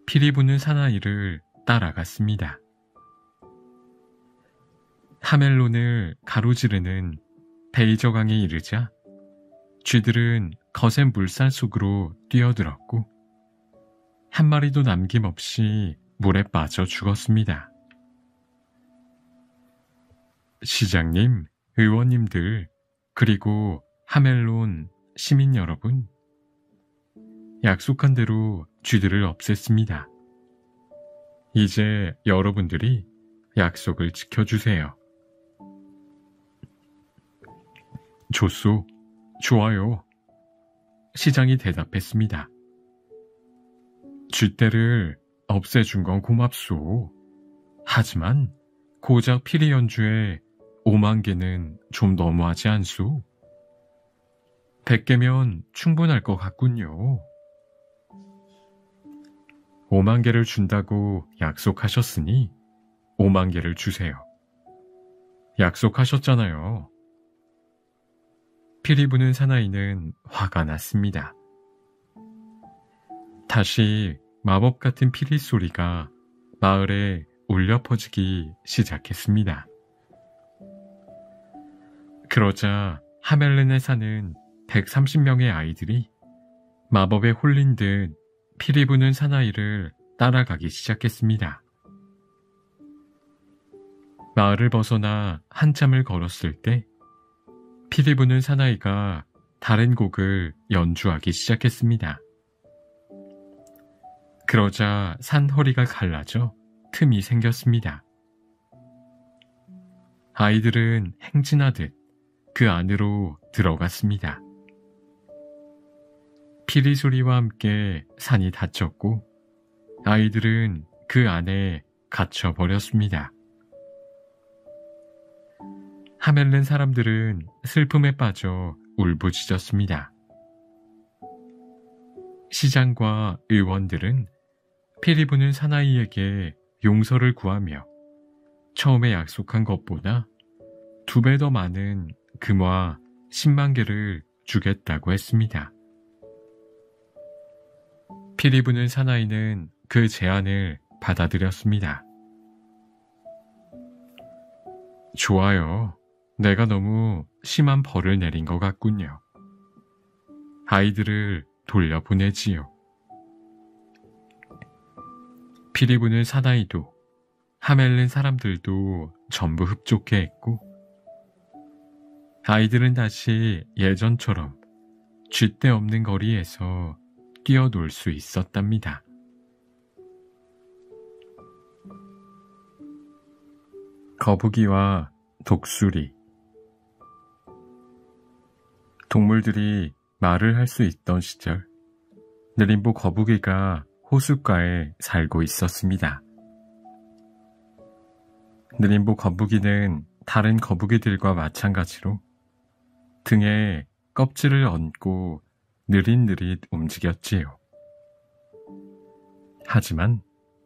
피리 부는 사나이를 따라갔습니다. 하멜론을 가로지르는 베이저강에 이르자 쥐들은 거센 물살 속으로 뛰어들었고 한 마리도 남김없이 물에 빠져 죽었습니다. 시장님, 의원님들, 그리고 하멜론 시민 여러분, 약속한 대로 쥐들을 없앴습니다. 이제 여러분들이 약속을 지켜주세요. 좋소, 좋아요. 시장이 대답했습니다. 쥐떼를 없애준 건 고맙소. 하지만 고작 피리 연주에 5만 개는 좀 너무하지 않소? 100개면 충분할 것 같군요. 5만 개를 준다고 약속하셨으니 5만 개를 주세요. 약속하셨잖아요. 피리 부는 사나이는 화가 났습니다. 다시 마법 같은 피리 소리가 마을에 울려 퍼지기 시작했습니다. 그러자 하멜른에 사는 130명의 아이들이 마법에 홀린 듯 피리 부는 사나이를 따라가기 시작했습니다. 마을을 벗어나 한참을 걸었을 때 피리 부는 사나이가 다른 곡을 연주하기 시작했습니다. 그러자 산 허리가 갈라져 틈이 생겼습니다. 아이들은 행진하듯 그 안으로 들어갔습니다. 피리 소리와 함께 산이 닫혔고 아이들은 그 안에 갇혀버렸습니다. 하멜른 사람들은 슬픔에 빠져 울부짖었습니다. 시장과 의원들은 피리 부는 사나이에게 용서를 구하며 처음에 약속한 것보다 2배 더 많은 금화 10만 개를 주겠다고 했습니다. 피리 부는 사나이는 그 제안을 받아들였습니다. 좋아요. 내가 너무 심한 벌을 내린 것 같군요. 아이들을 돌려보내지요. 피리 부는 사나이도 하멜른 사람들도 전부 흡족해 했고, 아이들은 다시 예전처럼 쥐떼 없는 거리에서 뛰어놀 수 있었답니다. 거북이와 독수리. 동물들이 말을 할 수 있던 시절, 느림보 거북이가 호숫가에 살고 있었습니다. 느림보 거북이는 다른 거북이들과 마찬가지로 등에 껍질을 얹고 느릿느릿 움직였지요. 하지만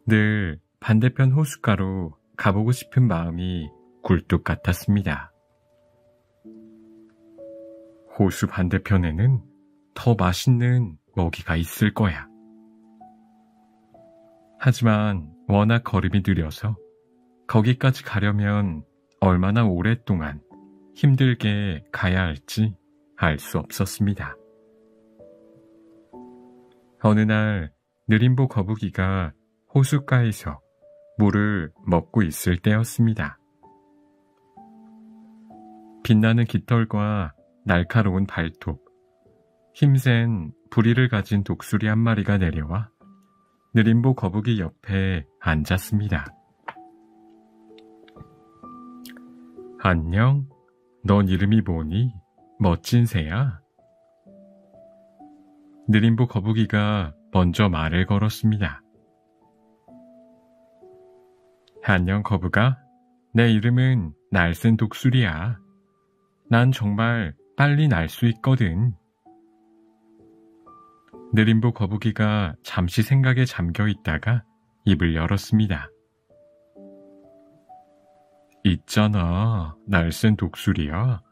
늘 반대편 호숫가로 가보고 싶은 마음이 굴뚝 같았습니다. 호수 반대편에는 더 맛있는 먹이가 있을 거야. 하지만 워낙 걸음이 느려서 거기까지 가려면 얼마나 오랫동안 힘들게 가야 할지 알 수 없었습니다. 어느 날 느림보 거북이가 호숫가에서 물을 먹고 있을 때였습니다. 빛나는 깃털과 날카로운 발톱, 힘센 부리를 가진 독수리 한 마리가 내려와 느림보 거북이 옆에 앉았습니다. 안녕, 넌 이름이 뭐니? 멋진 새야? 느림보 거북이가 먼저 말을 걸었습니다. 안녕 거북아, 내 이름은 날쌘 독수리야. 난 정말 빨리 날 수 있거든. 느림보 거북이가 잠시 생각에 잠겨 있다가 입을 열었습니다. 있잖아, 날쌘 독수리야.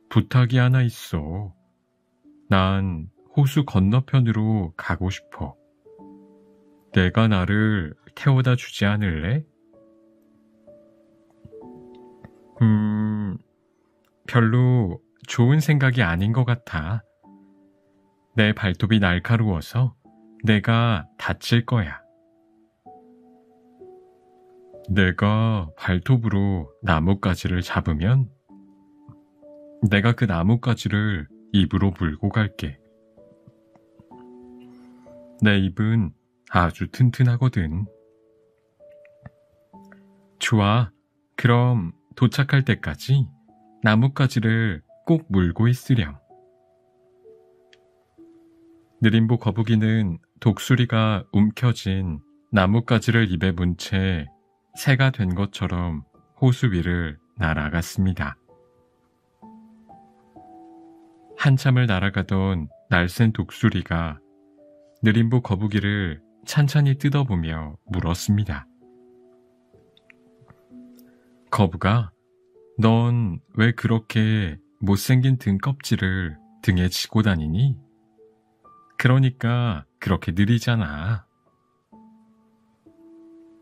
부탁이 하나 있어. 난 호수 건너편으로 가고 싶어. 내가 나를 태워다 주지 않을래? 별로 좋은 생각이 아닌 것 같아. 내 발톱이 날카로워서 내가 다칠 거야. 내가 발톱으로 나뭇가지를 잡으면 내가 그 나뭇가지를 입으로 물고 갈게. 내 입은 아주 튼튼하거든. 좋아. 그럼 도착할 때까지 나뭇가지를 꼭 물고 있으렴. 느림보 거북이는 독수리가 움켜쥔 나뭇가지를 입에 문 채 새가 된 것처럼 호수 위를 날아갔습니다. 한참을 날아가던 날쌘 독수리가 느림보 거북이를 찬찬히 뜯어보며 물었습니다. 거북아, 넌 왜 그렇게 못생긴 등 껍질을 등에 지고 다니니? 그러니까 그렇게 느리잖아.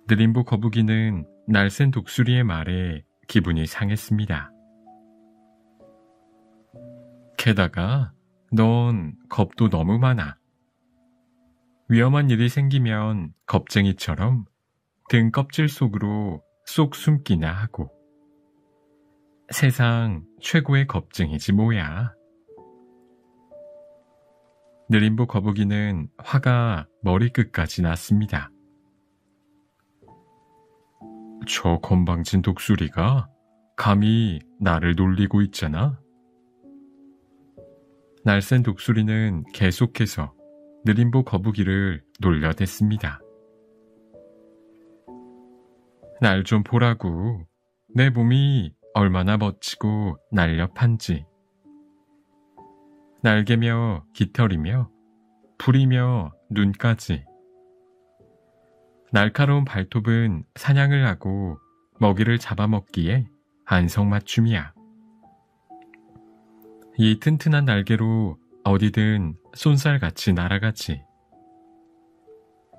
느림보 거북이는 날쌘 독수리의 말에 기분이 상했습니다. 게다가 넌 겁도 너무 많아. 위험한 일이 생기면 겁쟁이처럼 등 껍질 속으로 쏙 숨기나 하고. 세상 최고의 겁쟁이지 뭐야. 느림보 거북이는 화가 머리끝까지 났습니다. 저 건방진 독수리가 감히 나를 놀리고 있잖아. 날쌘 독수리는 계속해서 느림보 거북이를 놀려댔습니다. 날 좀 보라고. 내 몸이 얼마나 멋지고 날렵한지. 날개며 깃털이며 불이며 눈까지. 날카로운 발톱은 사냥을 하고 먹이를 잡아먹기에 안성맞춤이야. 이 튼튼한 날개로 어디든 쏜살같이 날아가지.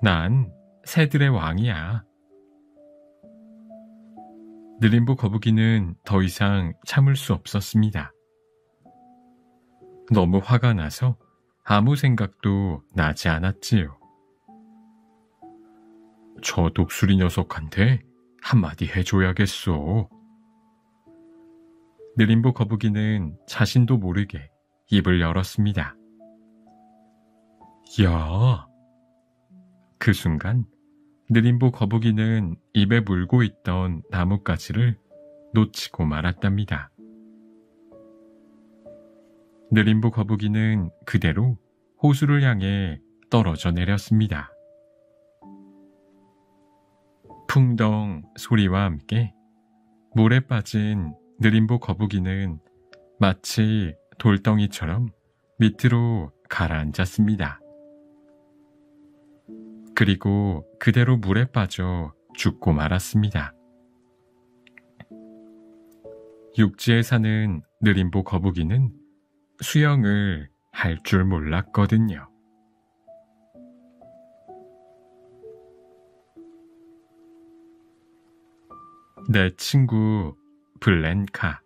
난 새들의 왕이야. 느림보 거북이는 더 이상 참을 수 없었습니다. 너무 화가 나서 아무 생각도 나지 않았지요. 저 독수리 녀석한테 한마디 해줘야겠어. 느림보 거북이는 자신도 모르게 입을 열었습니다. 야! 그 순간 느림보 거북이는 입에 물고 있던 나뭇가지를 놓치고 말았답니다. 느림보 거북이는 그대로 호수를 향해 떨어져 내렸습니다. 풍덩 소리와 함께 물에 빠진 느림보 거북이는 마치 돌덩이처럼 밑으로 가라앉았습니다. 그리고 그대로 물에 빠져 죽고 말았습니다. 육지에 사는 느림보 거북이는 수영을 할 줄 몰랐거든요. 내 친구 블렌카.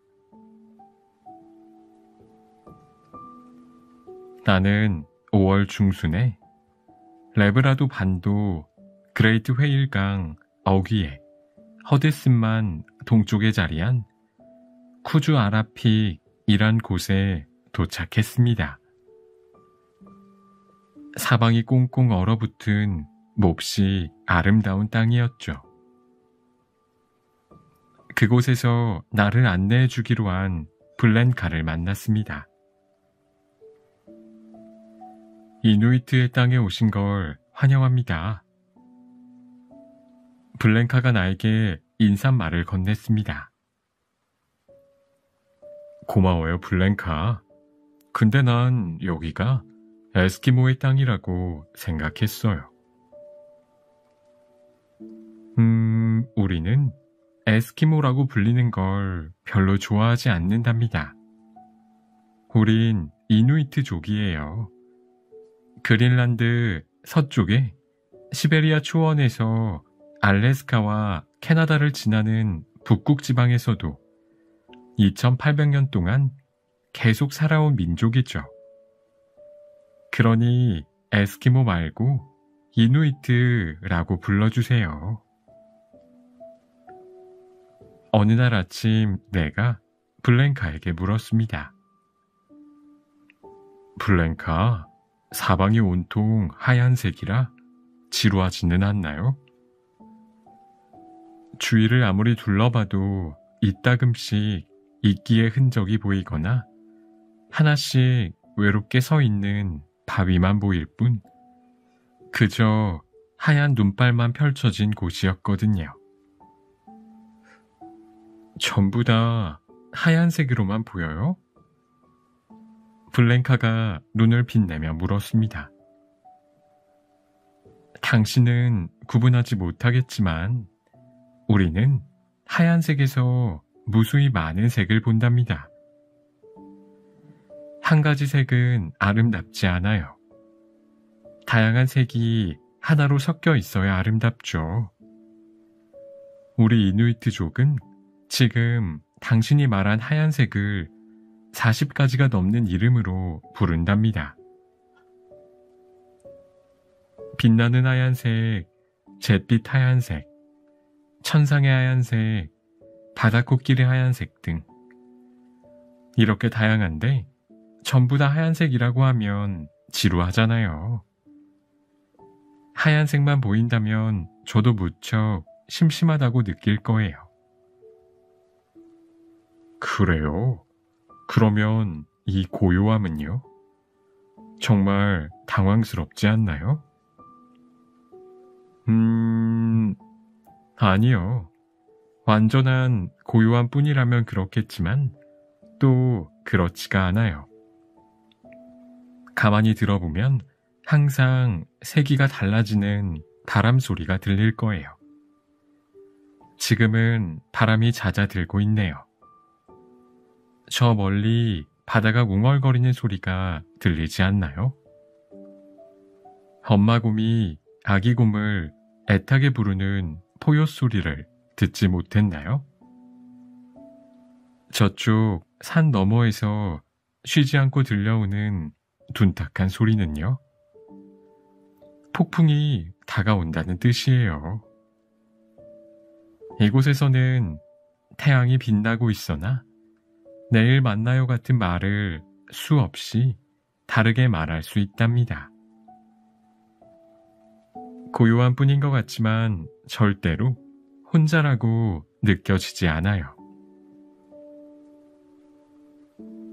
나는 5월 중순에 레브라도 반도 그레이트 회일강 어귀에 허드슨만 동쪽에 자리한 쿠주 아라픽이란 곳에 도착했습니다. 사방이 꽁꽁 얼어붙은 몹시 아름다운 땅이었죠. 그곳에서 나를 안내해 주기로 한 블렌카를 만났습니다. 이누이트의 땅에 오신 걸 환영합니다. 블렌카가 나에게 인사말을 건넸습니다. 고마워요, 블렌카. 근데 난 여기가 에스키모의 땅이라고 생각했어요. 우리는 에스키모라고 불리는 걸 별로 좋아하지 않는답니다. 우린 이누이트족이에요. 그린란드 서쪽에 시베리아 초원에서 알래스카와 캐나다를 지나는 북극 지방에서도 2800년 동안 계속 살아온 민족이죠. 그러니 에스키모 말고 이누이트라고 불러주세요. 어느 날 아침 내가 블렌카에게 물었습니다. 블렌카, 사방이 온통 하얀색이라 지루하지는 않나요? 주위를 아무리 둘러봐도 이따금씩 이끼의 흔적이 보이거나 하나씩 외롭게 서 있는 바위만 보일 뿐 그저 하얀 눈발만 펼쳐진 곳이었거든요. 전부 다 하얀색으로만 보여요? 블렌카가 눈을 빛내며 물었습니다. 당신은 구분하지 못하겠지만 우리는 하얀색에서 무수히 많은 색을 본답니다. 한 가지 색은 아름답지 않아요. 다양한 색이 하나로 섞여 있어야 아름답죠. 우리 이누이트족은 지금 당신이 말한 하얀색을 40가지가 넘는 이름으로 부른답니다. 빛나는 하얀색, 잿빛 하얀색, 천상의 하얀색, 바다코끼리 하얀색 등 이렇게 다양한데 전부 다 하얀색이라고 하면 지루하잖아요. 하얀색만 보인다면 저도 무척 심심하다고 느낄 거예요. 그래요? 그러면 이 고요함은요? 정말 당황스럽지 않나요? 아니요. 완전한 고요함 뿐이라면 그렇겠지만 또 그렇지가 않아요. 가만히 들어보면 항상 세기가 달라지는 바람 소리가 들릴 거예요. 지금은 바람이 잦아들고 있네요. 저 멀리 바다가 웅얼거리는 소리가 들리지 않나요? 엄마 곰이 아기 곰을 애타게 부르는 포효 소리를 듣지 못했나요? 저쪽 산 너머에서 쉬지 않고 들려오는 둔탁한 소리는요? 폭풍이 다가온다는 뜻이에요. 이곳에서는 태양이 빛나고 있으나 내일 만나요 같은 말을 수없이 다르게 말할 수 있답니다. 고요한 뿐인 것 같지만 절대로 혼자라고 느껴지지 않아요.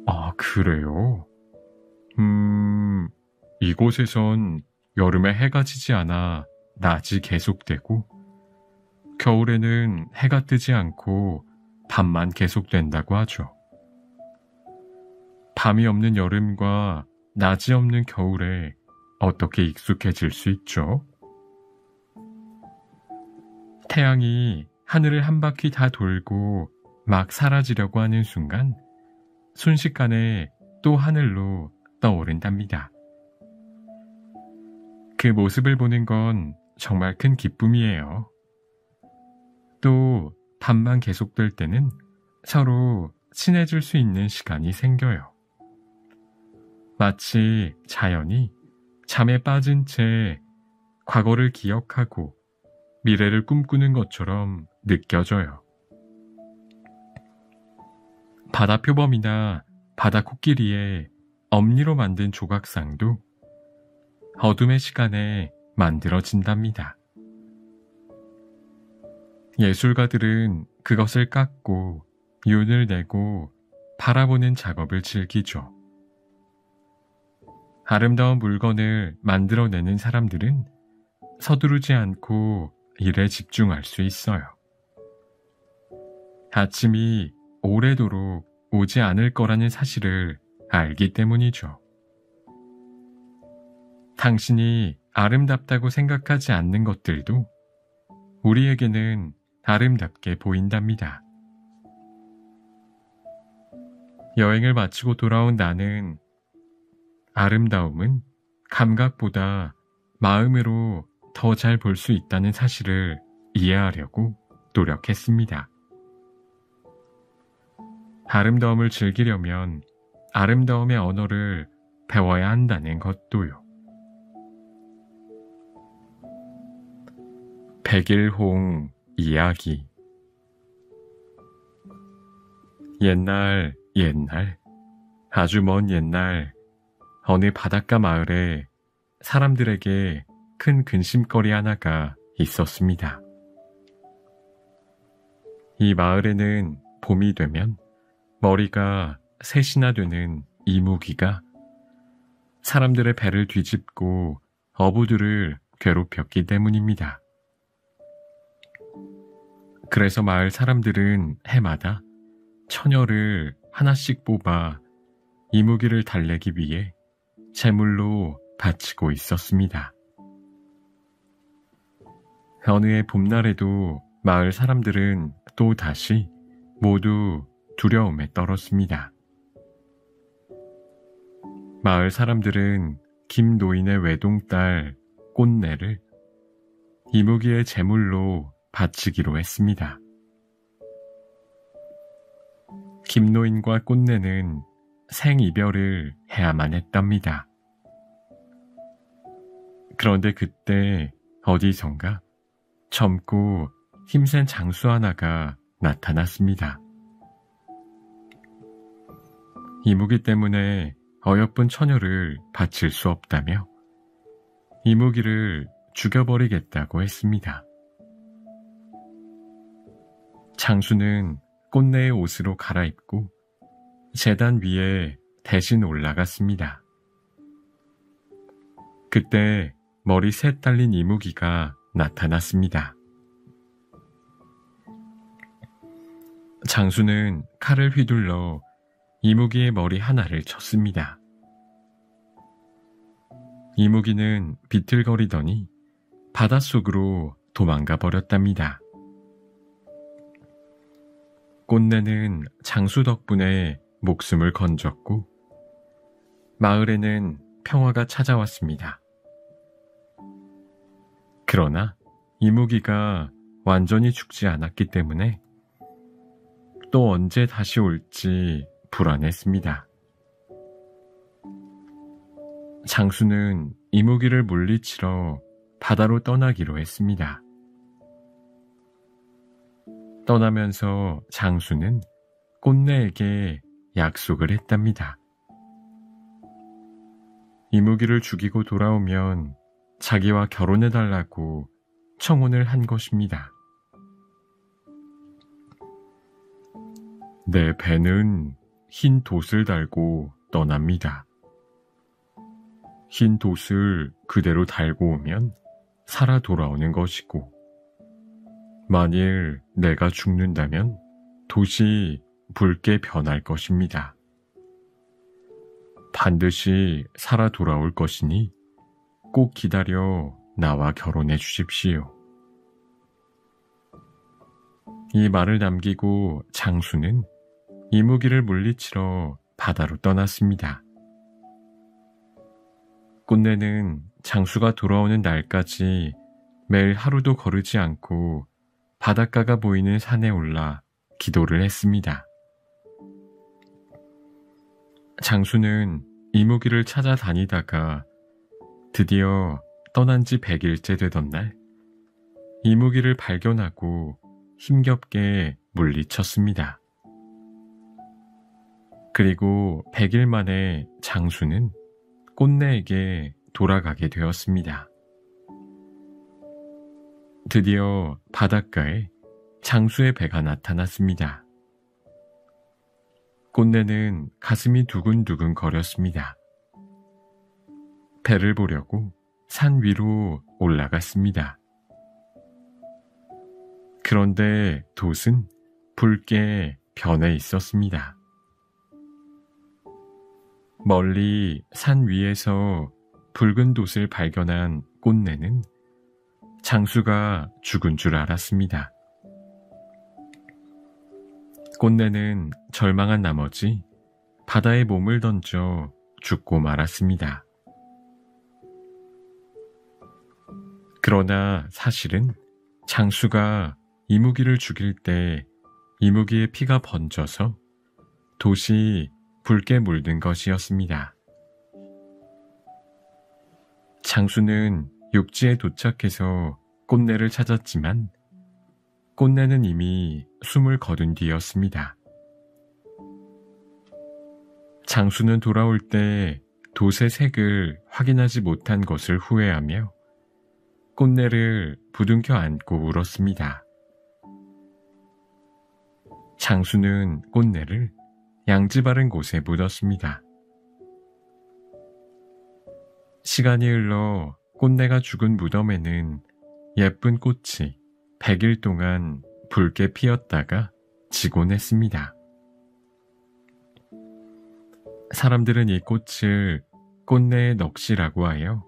아, 그래요? 이곳에선 여름에 해가 지지 않아 낮이 계속되고 겨울에는 해가 뜨지 않고 밤만 계속된다고 하죠. 밤이 없는 여름과 낮이 없는 겨울에 어떻게 익숙해질 수 있죠? 태양이 하늘을 한 바퀴 다 돌고 막 사라지려고 하는 순간 순식간에 또 하늘로 떠오른답니다. 그 모습을 보는 건 정말 큰 기쁨이에요. 또 밤만 계속될 때는 서로 친해질 수 있는 시간이 생겨요. 마치 자연이 잠에 빠진 채 과거를 기억하고 미래를 꿈꾸는 것처럼 느껴져요. 바다 표범이나 바다 코끼리의 엄니로 만든 조각상도 어둠의 시간에 만들어진답니다. 예술가들은 그것을 깎고 윤을 내고 바라보는 작업을 즐기죠. 아름다운 물건을 만들어내는 사람들은 서두르지 않고 일에 집중할 수 있어요. 아침이 오래도록 오지 않을 거라는 사실을 알기 때문이죠. 당신이 아름답다고 생각하지 않는 것들도 우리에게는 아름답게 보인답니다. 여행을 마치고 돌아온 나는 아름다움은 감각보다 마음으로 더 잘 볼 수 있다는 사실을 이해하려고 노력했습니다. 아름다움을 즐기려면 아름다움의 언어를 배워야 한다는 것도요. 백일홍 이야기. 옛날 아주 먼 옛날 어느 바닷가 마을에 사람들에게 큰 근심거리 하나가 있었습니다. 이 마을에는 봄이 되면 머리가 셋이나 되는 이무기가 사람들의 배를 뒤집고 어부들을 괴롭혔기 때문입니다. 그래서 마을 사람들은 해마다 처녀를 하나씩 뽑아 이무기를 달래기 위해 제물로 바치고 있었습니다. 어느 해 봄날에도 마을 사람들은 또 다시 모두 두려움에 떨었습니다. 마을 사람들은 김 노인의 외동딸 꽃내를 이무기의 제물로 바치기로 했습니다. 김 노인과 꽃내는 생이별을 해야만 했답니다. 그런데 그때 어디선가 젊고 힘센 장수 하나가 나타났습니다. 이무기 때문에 어여쁜 처녀를 바칠 수 없다며 이무기를 죽여버리겠다고 했습니다. 장수는 꽃내의 옷으로 갈아입고 제단 위에 대신 올라갔습니다. 그때 머리 셋 달린 이무기가 나타났습니다. 장수는 칼을 휘둘러 이무기의 머리 하나를 쳤습니다. 이무기는 비틀거리더니 바닷속으로 도망가 버렸답니다. 꽃내는 장수 덕분에 목숨을 건졌고 마을에는 평화가 찾아왔습니다. 그러나 이무기가 완전히 죽지 않았기 때문에 또 언제 다시 올지 불안했습니다. 장수는 이무기를 물리치러 바다로 떠나기로 했습니다. 떠나면서 장수는 꽃내에게 약속을 했답니다. 이무기를 죽이고 돌아오면 자기와 결혼해달라고 청혼을 한 것입니다. 내 배는 흰 돛을 달고 떠납니다. 흰 돛을 그대로 달고 오면 살아 돌아오는 것이고, 만일 내가 죽는다면 돛이 붉게 변할 것입니다. 반드시 살아 돌아올 것이니 꼭 기다려 나와 결혼해 주십시오. 이 말을 남기고 장수는 이무기를 물리치러 바다로 떠났습니다. 꽃내는 장수가 돌아오는 날까지 매일 하루도 거르지 않고 바닷가가 보이는 산에 올라 기도를 했습니다. 장수는 이무기를 찾아다니다가 드디어 떠난 지 100일째 되던 날 이무기를 발견하고 힘겹게 물리쳤습니다. 그리고 100일 만에 장수는 꽃내에게 돌아가게 되었습니다. 드디어 바닷가에 장수의 배가 나타났습니다. 꽃내는 가슴이 두근두근 거렸습니다. 배를 보려고 산 위로 올라갔습니다. 그런데 돛은 붉게 변해 있었습니다. 멀리 산 위에서 붉은 돛을 발견한 꽃내는 장수가 죽은 줄 알았습니다. 꽃내는 절망한 나머지 바다에 몸을 던져 죽고 말았습니다. 그러나 사실은 장수가 이무기를 죽일 때 이무기의 피가 번져서 돛이 붉게 물든 것이었습니다. 장수는 육지에 도착해서 꽃내를 찾았지만 꽃내는 이미 숨을 거둔 뒤였습니다. 장수는 돌아올 때 돛의 색을 확인하지 못한 것을 후회하며 꽃내를 부둥켜 안고 울었습니다. 장수는 꽃내를 양지 바른 곳에 묻었습니다. 시간이 흘러 꽃내가 죽은 무덤에는 예쁜 꽃이 100일 동안 붉게 피었다가 지곤 했습니다. 사람들은 이 꽃을 꽃내의 넋이라고 하여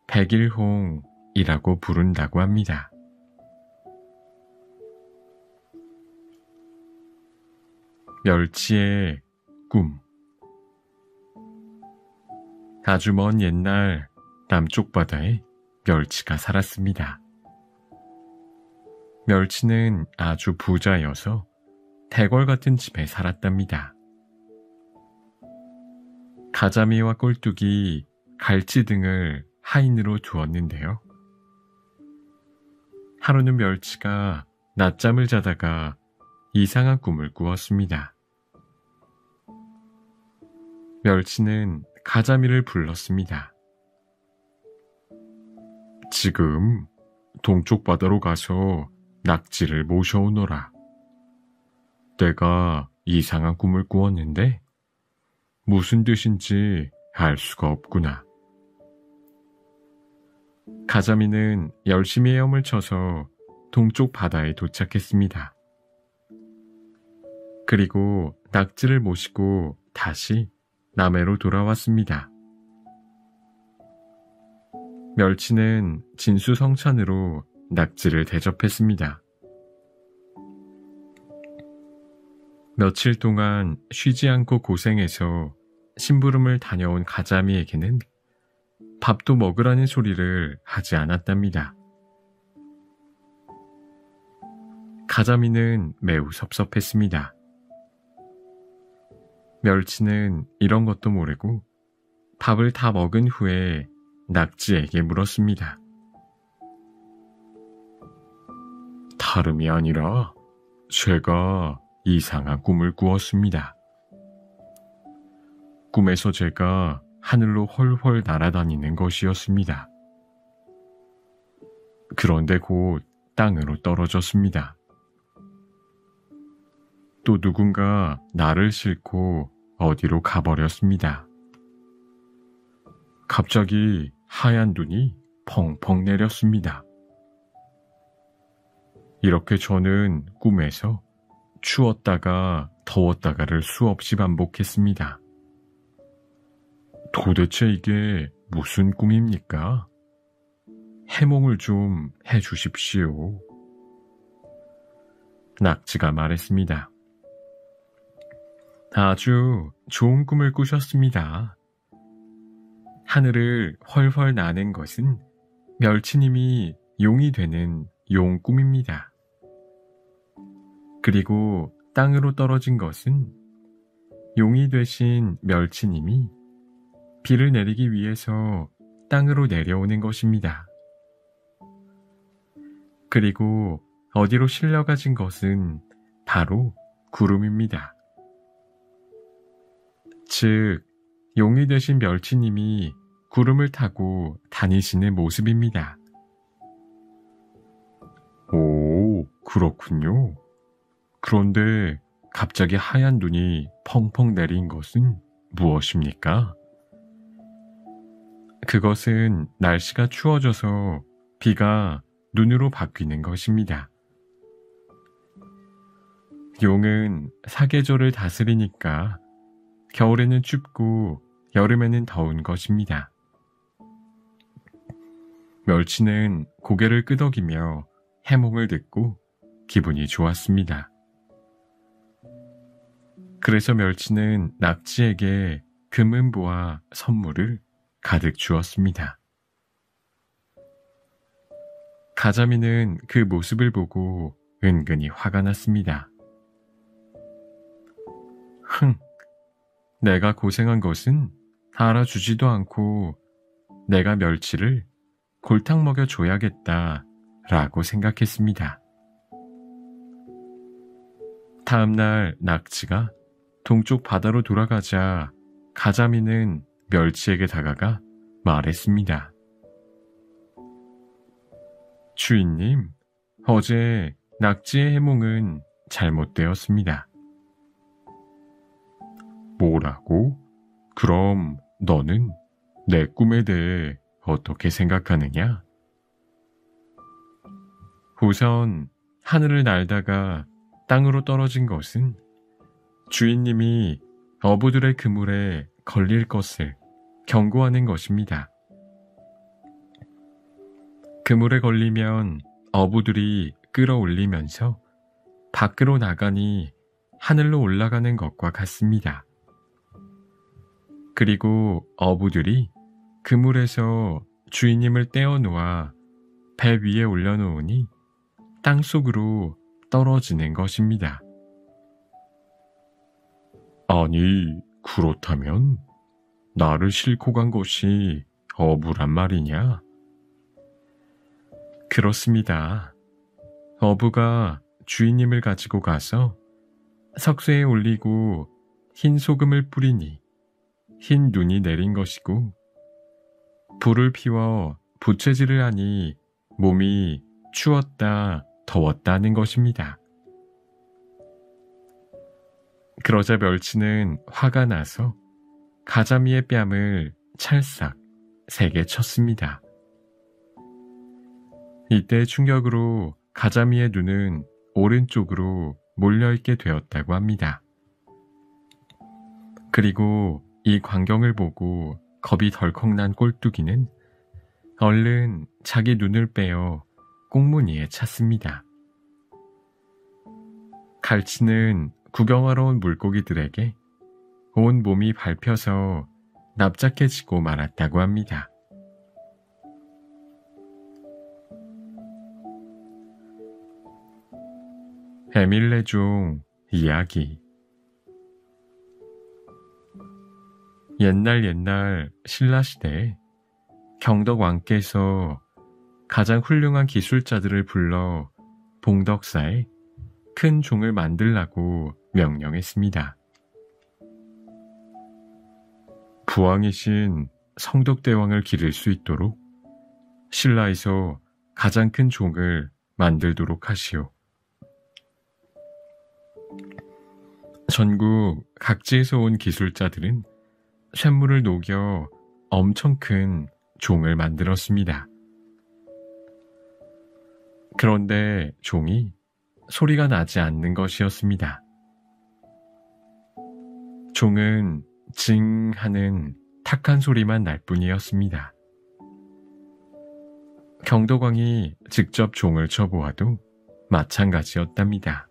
100일홍이라고 부른다고 합니다. 멸치의 꿈. 아주 먼 옛날 남쪽 바다에 멸치가 살았습니다. 멸치는 아주 부자여서 대궐 같은 집에 살았답니다. 가자미와 꼴뚜기, 갈치 등을 하인으로 두었는데요. 하루는 멸치가 낮잠을 자다가 이상한 꿈을 꾸었습니다. 멸치는 가자미를 불렀습니다. 지금 동쪽 바다로 가서 낙지를 모셔오너라. 내가 이상한 꿈을 꾸었는데 무슨 뜻인지 알 수가 없구나. 가자미는 열심히 헤엄을 쳐서 동쪽 바다에 도착했습니다. 그리고 낙지를 모시고 다시 남해로 돌아왔습니다. 멸치는 진수성찬으로 낙지를 대접했습니다. 며칠 동안 쉬지 않고 고생해서 심부름을 다녀온 가자미에게는 밥도 먹으라는 소리를 하지 않았답니다. 가자미는 매우 섭섭했습니다. 멸치는 이런 것도 모르고 밥을 다 먹은 후에 낙지에게 물었습니다. 다름이 아니라 제가 이상한 꿈을 꾸었습니다. 꿈에서 제가 하늘로 헐헐 날아다니는 것이었습니다. 그런데 곧 땅으로 떨어졌습니다. 또 누군가 나를 싣고 어디로 가버렸습니다. 갑자기 하얀 눈이 펑펑 내렸습니다. 이렇게 저는 꿈에서 추웠다가 더웠다가를 수없이 반복했습니다. 도대체 이게 무슨 꿈입니까? 해몽을 좀 해주십시오. 낙지가 말했습니다. 아주 좋은 꿈을 꾸셨습니다. 하늘을 헐헐 나는 것은 멸치님이 용이 되는 용 꿈입니다. 그리고 땅으로 떨어진 것은 용이 되신 멸치님이 비를 내리기 위해서 땅으로 내려오는 것입니다. 그리고 어디로 실려가진 것은 바로 구름입니다. 즉, 용이 되신 멸치님이 구름을 타고 다니시는 모습입니다. 오, 그렇군요. 그런데 갑자기 하얀 눈이 펑펑 내린 것은 무엇입니까? 그것은 날씨가 추워져서 비가 눈으로 바뀌는 것입니다. 용은 사계절을 다스리니까 겨울에는 춥고 여름에는 더운 것입니다. 멸치는 고개를 끄덕이며 해몽을 듣고 기분이 좋았습니다. 그래서 멸치는 낙지에게 금은보와 선물을 가득 주었습니다. 가자미는 그 모습을 보고 은근히 화가 났습니다. 내가 고생한 것은 알아주지도 않고 내가 멸치를 골탕 먹여줘야겠다 라고 생각했습니다. 다음날 낙지가 동쪽 바다로 돌아가자 가자미는 멸치에게 다가가 말했습니다. 주인님, 어제 낙지의 해몽은 잘못되었습니다. 뭐라고? 그럼 너는 내 꿈에 대해 어떻게 생각하느냐? 우선 하늘을 날다가 땅으로 떨어진 것은 주인님이 어부들의 그물에 걸릴 것을 경고하는 것입니다. 그물에 걸리면 어부들이 끌어올리면서 밖으로 나가니 하늘로 올라가는 것과 같습니다. 그리고 어부들이 그물에서 주인님을 떼어놓아 배 위에 올려놓으니 땅속으로 떨어지는 것입니다. 아니, 그렇다면 나를 싣고 간 것이 어부란 말이냐? 그렇습니다. 어부가 주인님을 가지고 가서 석쇠에 올리고 흰 소금을 뿌리니 흰 눈이 내린 것이고, 불을 피워 부채질을 하니 몸이 추웠다 더웠다 하는 것입니다. 그러자 멸치는 화가 나서 가자미의 뺨을 찰싹 3개 쳤습니다. 이때 충격으로 가자미의 눈은 오른쪽으로 몰려있게 되었다고 합니다. 그리고 이 광경을 보고 겁이 덜컥 난 꼴뚜기는 얼른 자기 눈을 빼어 꽁무니에 찼습니다. 갈치는 구경하러 온 물고기들에게 온 몸이 밟혀서 납작해지고 말았다고 합니다. 에밀레종 이야기. 옛날 신라시대에 경덕왕께서 가장 훌륭한 기술자들을 불러 봉덕사에 큰 종을 만들라고 명령했습니다. 부왕이신 성덕대왕을 기를 수 있도록 신라에서 가장 큰 종을 만들도록 하시오. 전국 각지에서 온 기술자들은 쇳물을 녹여 엄청 큰 종을 만들었습니다. 그런데 종이 소리가 나지 않는 것이었습니다. 종은 징 하는 탁한 소리만 날 뿐이었습니다. 경덕왕이 직접 종을 쳐보아도 마찬가지였답니다.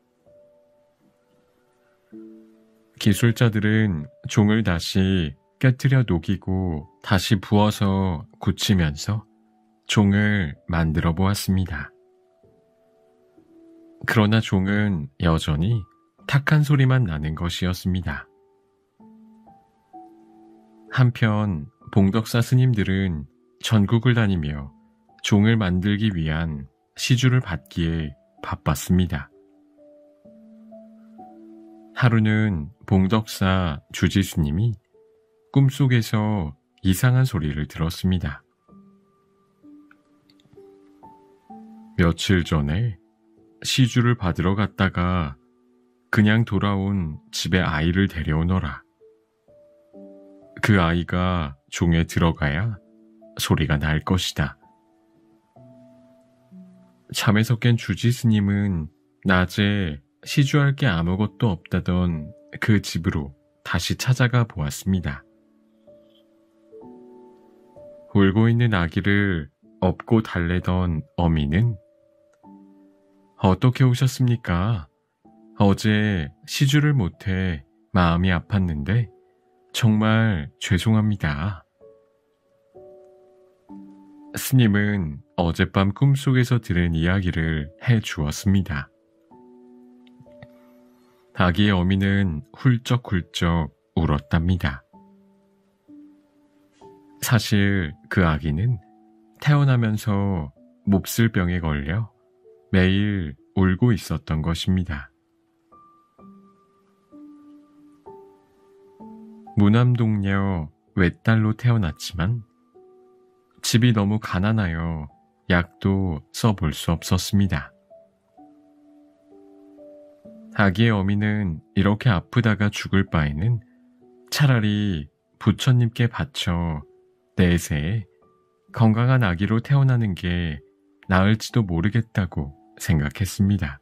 기술자들은 종을 다시 깨트려 녹이고 다시 부어서 굳히면서 종을 만들어 보았습니다. 그러나 종은 여전히 탁한 소리만 나는 것이었습니다. 한편 봉덕사 스님들은 전국을 다니며 종을 만들기 위한 시주를 받기에 바빴습니다. 하루는 봉덕사 주지스님이 꿈속에서 이상한 소리를 들었습니다. 며칠 전에 시주를 받으러 갔다가 그냥 돌아온 집에 아이를 데려오너라. 그 아이가 종에 들어가야 소리가 날 것이다. 잠에서 깬 주지스님은 낮에 시주할 게 아무것도 없다던 그 집으로 다시 찾아가 보았습니다. 울고 있는 아기를 업고 달래던 어미는 어떻게 오셨습니까? 어제 시주를 못해 마음이 아팠는데 정말 죄송합니다. 스님은 어젯밤 꿈속에서 들은 이야기를 해 주었습니다. 아기의 어미는 훌쩍훌쩍 울었답니다. 사실 그 아기는 태어나면서 몹쓸 병에 걸려 매일 울고 있었던 것입니다. 무남동녀 외딸로 태어났지만 집이 너무 가난하여 약도 써볼 수 없었습니다. 아기의 어미는 이렇게 아프다가 죽을 바에는 차라리 부처님께 바쳐 내세에 건강한 아기로 태어나는 게 나을지도 모르겠다고 생각했습니다.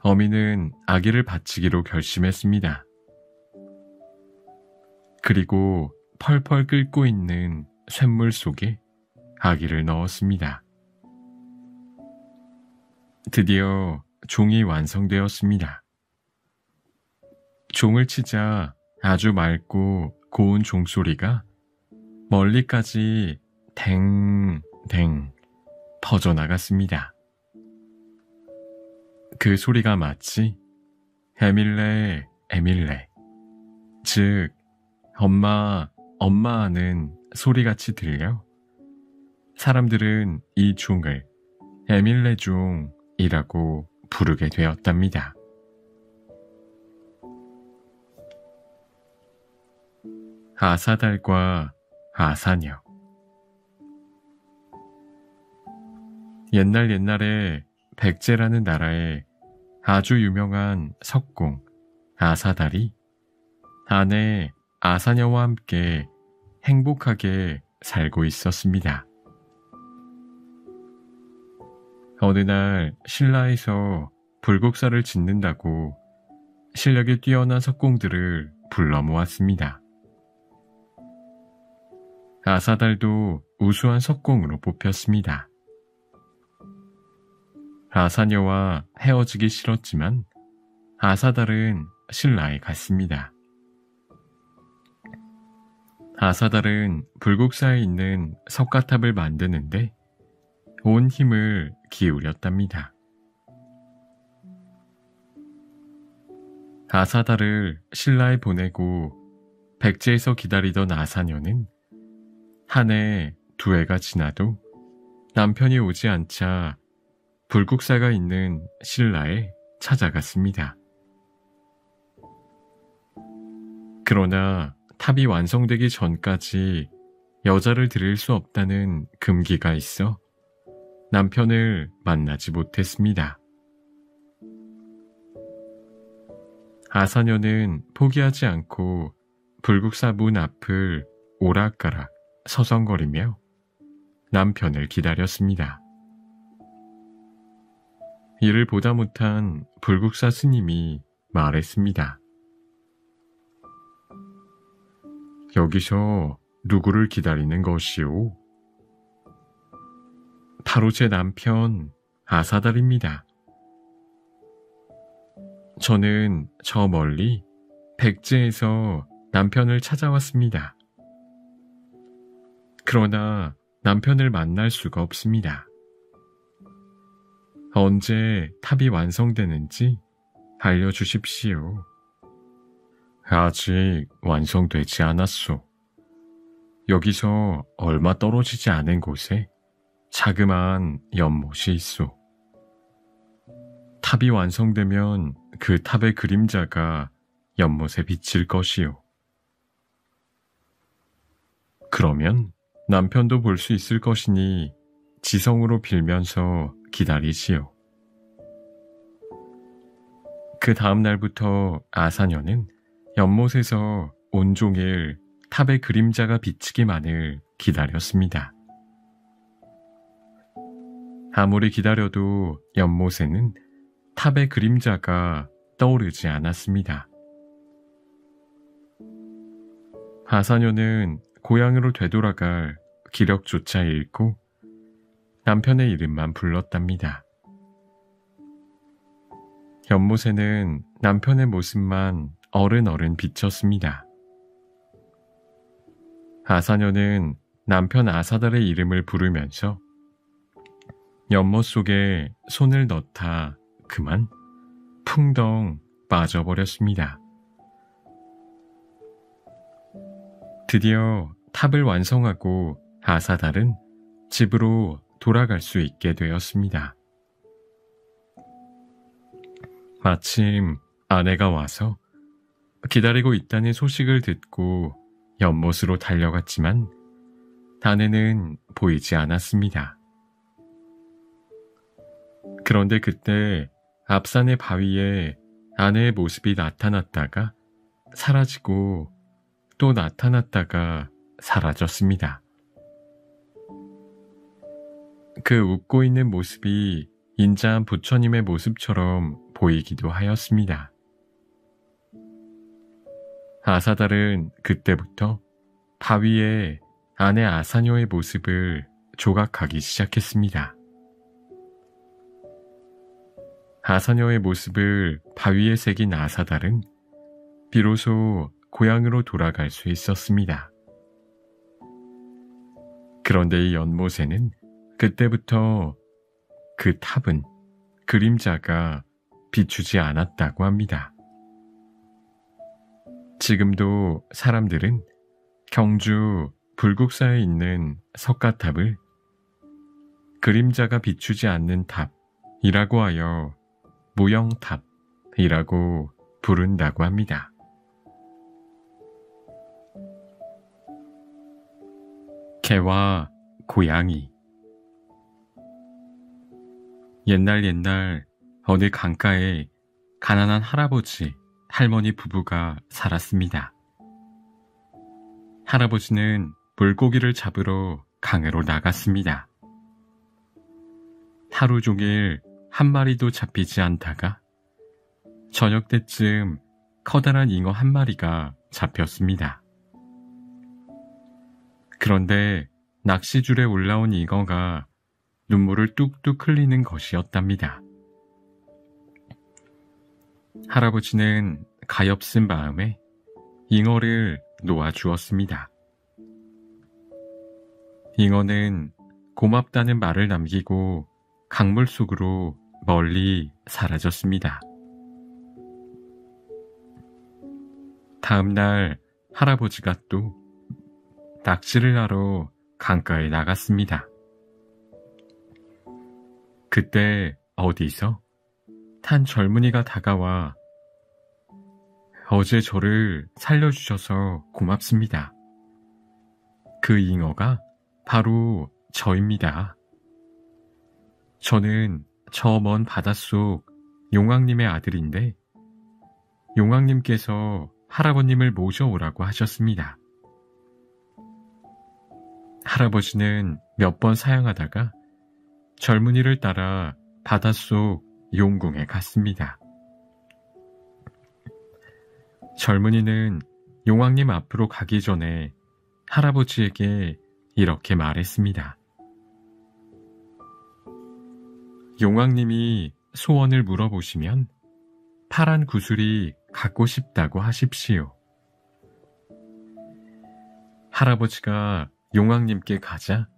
어미는 아기를 바치기로 결심했습니다. 그리고 펄펄 끓고 있는 쇳물 속에 아기를 넣었습니다. 드디어 종이 완성되었습니다. 종을 치자 아주 맑고 고운 종소리가 멀리까지 댕댕 퍼져나갔습니다. 그 소리가 마치 에밀레, 에밀레, 즉 엄마, 엄마 하는 소리같이 들려 사람들은 이 종을 에밀레종이라고 부르게 되었답니다. 아사달과 아사녀. 옛날에 백제라는 나라에 아주 유명한 석공 아사달이 아내 아사녀와 함께 행복하게 살고 있었습니다. 어느 날 신라에서 불국사를 짓는다고 실력이 뛰어난 석공들을 불러 모았습니다. 아사달도 우수한 석공으로 뽑혔습니다. 아사녀와 헤어지기 싫었지만 아사달은 신라에 갔습니다. 아사달은 불국사에 있는 석가탑을 만드는데 온 힘을 기울였답니다. 아사다를 신라에 보내고 백제에서 기다리던 아사녀는 한 해, 두 해가 지나도 남편이 오지 않자 불국사가 있는 신라에 찾아갔습니다. 그러나 탑이 완성되기 전까지 여자를 들일 수 없다는 금기가 있어 남편을 만나지 못했습니다. 아사녀는 포기하지 않고 불국사 문 앞을 오락가락 서성거리며 남편을 기다렸습니다. 이를 보다 못한 불국사 스님이 말했습니다. 여기서 누구를 기다리는 것이오? 바로 제 남편 아사달입니다. 저는 저 멀리 백제에서 남편을 찾아왔습니다. 그러나 남편을 만날 수가 없습니다. 언제 탑이 완성되는지 알려주십시오. 아직 완성되지 않았소. 여기서 얼마 떨어지지 않은 곳에 자그마한 연못이 있소. 탑이 완성되면 그 탑의 그림자가 연못에 비칠 것이요. 그러면 남편도 볼 수 있을 것이니 지성으로 빌면서 기다리시오. 그 다음 날부터 아사녀는 연못에서 온종일 탑의 그림자가 비치기만을 기다렸습니다. 아무리 기다려도 연못에는 탑의 그림자가 떠오르지 않았습니다. 아사녀는 고향으로 되돌아갈 기력조차 잃고 남편의 이름만 불렀답니다. 연못에는 남편의 모습만 어른어른 비쳤습니다. 아사녀는 남편 아사달의 이름을 부르면서 연못 속에 손을 넣다 그만 풍덩 빠져버렸습니다. 드디어 탑을 완성하고 아사달은 집으로 돌아갈 수 있게 되었습니다. 마침 아내가 와서 기다리고 있다는 소식을 듣고 연못으로 달려갔지만 아내는 보이지 않았습니다. 그런데 그때 앞산의 바위에 아내의 모습이 나타났다가 사라지고 또 나타났다가 사라졌습니다. 그 웃고 있는 모습이 인자한 부처님의 모습처럼 보이기도 하였습니다. 아사달은 그때부터 바위에 아내 아사녀의 모습을 조각하기 시작했습니다. 아사녀의 모습을 바위에 새긴 아사달은 비로소 고향으로 돌아갈 수 있었습니다. 그런데 이 연못에는 그때부터 그 탑은 그림자가 비추지 않았다고 합니다. 지금도 사람들은 경주 불국사에 있는 석가탑을 그림자가 비추지 않는 탑이라고 하여 무영탑이라고 부른다고 합니다. 개와 고양이. 옛날 어느 강가에 가난한 할아버지, 할머니 부부가 살았습니다. 할아버지는 물고기를 잡으러 강으로 나갔습니다. 하루 종일 한 마리도 잡히지 않다가 저녁 때쯤 커다란 잉어 한 마리가 잡혔습니다. 그런데 낚시줄에 올라온 잉어가 눈물을 뚝뚝 흘리는 것이었답니다. 할아버지는 가엾은 마음에 잉어를 놓아주었습니다. 잉어는 고맙다는 말을 남기고 강물 속으로 멀리 사라졌습니다. 다음날 할아버지가 또 낚시를 하러 강가에 나갔습니다. 그때 어디서 한 젊은이가 다가와 어제 저를 살려주셔서 고맙습니다. 그 잉어가 바로 저입니다. 저는 저 먼 바닷속 용왕님의 아들인데 용왕님께서 할아버님을 모셔오라고 하셨습니다. 할아버지는 몇 번 사양하다가 젊은이를 따라 바닷속 용궁에 갔습니다. 젊은이는 용왕님 앞으로 가기 전에 할아버지에게 이렇게 말했습니다. 용왕님이 소원을 물어보시면 파란 구슬이 갖고 싶다고 하십시오. 할아버지가 용왕님께 가자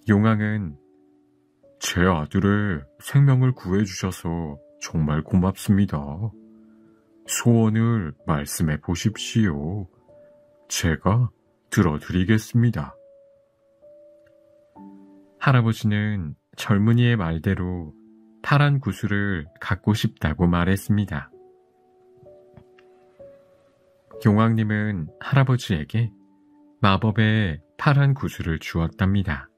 용왕은 제 아들의 생명을 구해주셔서 정말 고맙습니다. 소원을 말씀해 보십시오. 제가 들어드리겠습니다. 할아버지는 젊은이의 말대로 파란 구슬을 갖고 싶다고 말했습니다. 용왕님은 할아버지에게 마법의 파란 구슬을 주었답니다.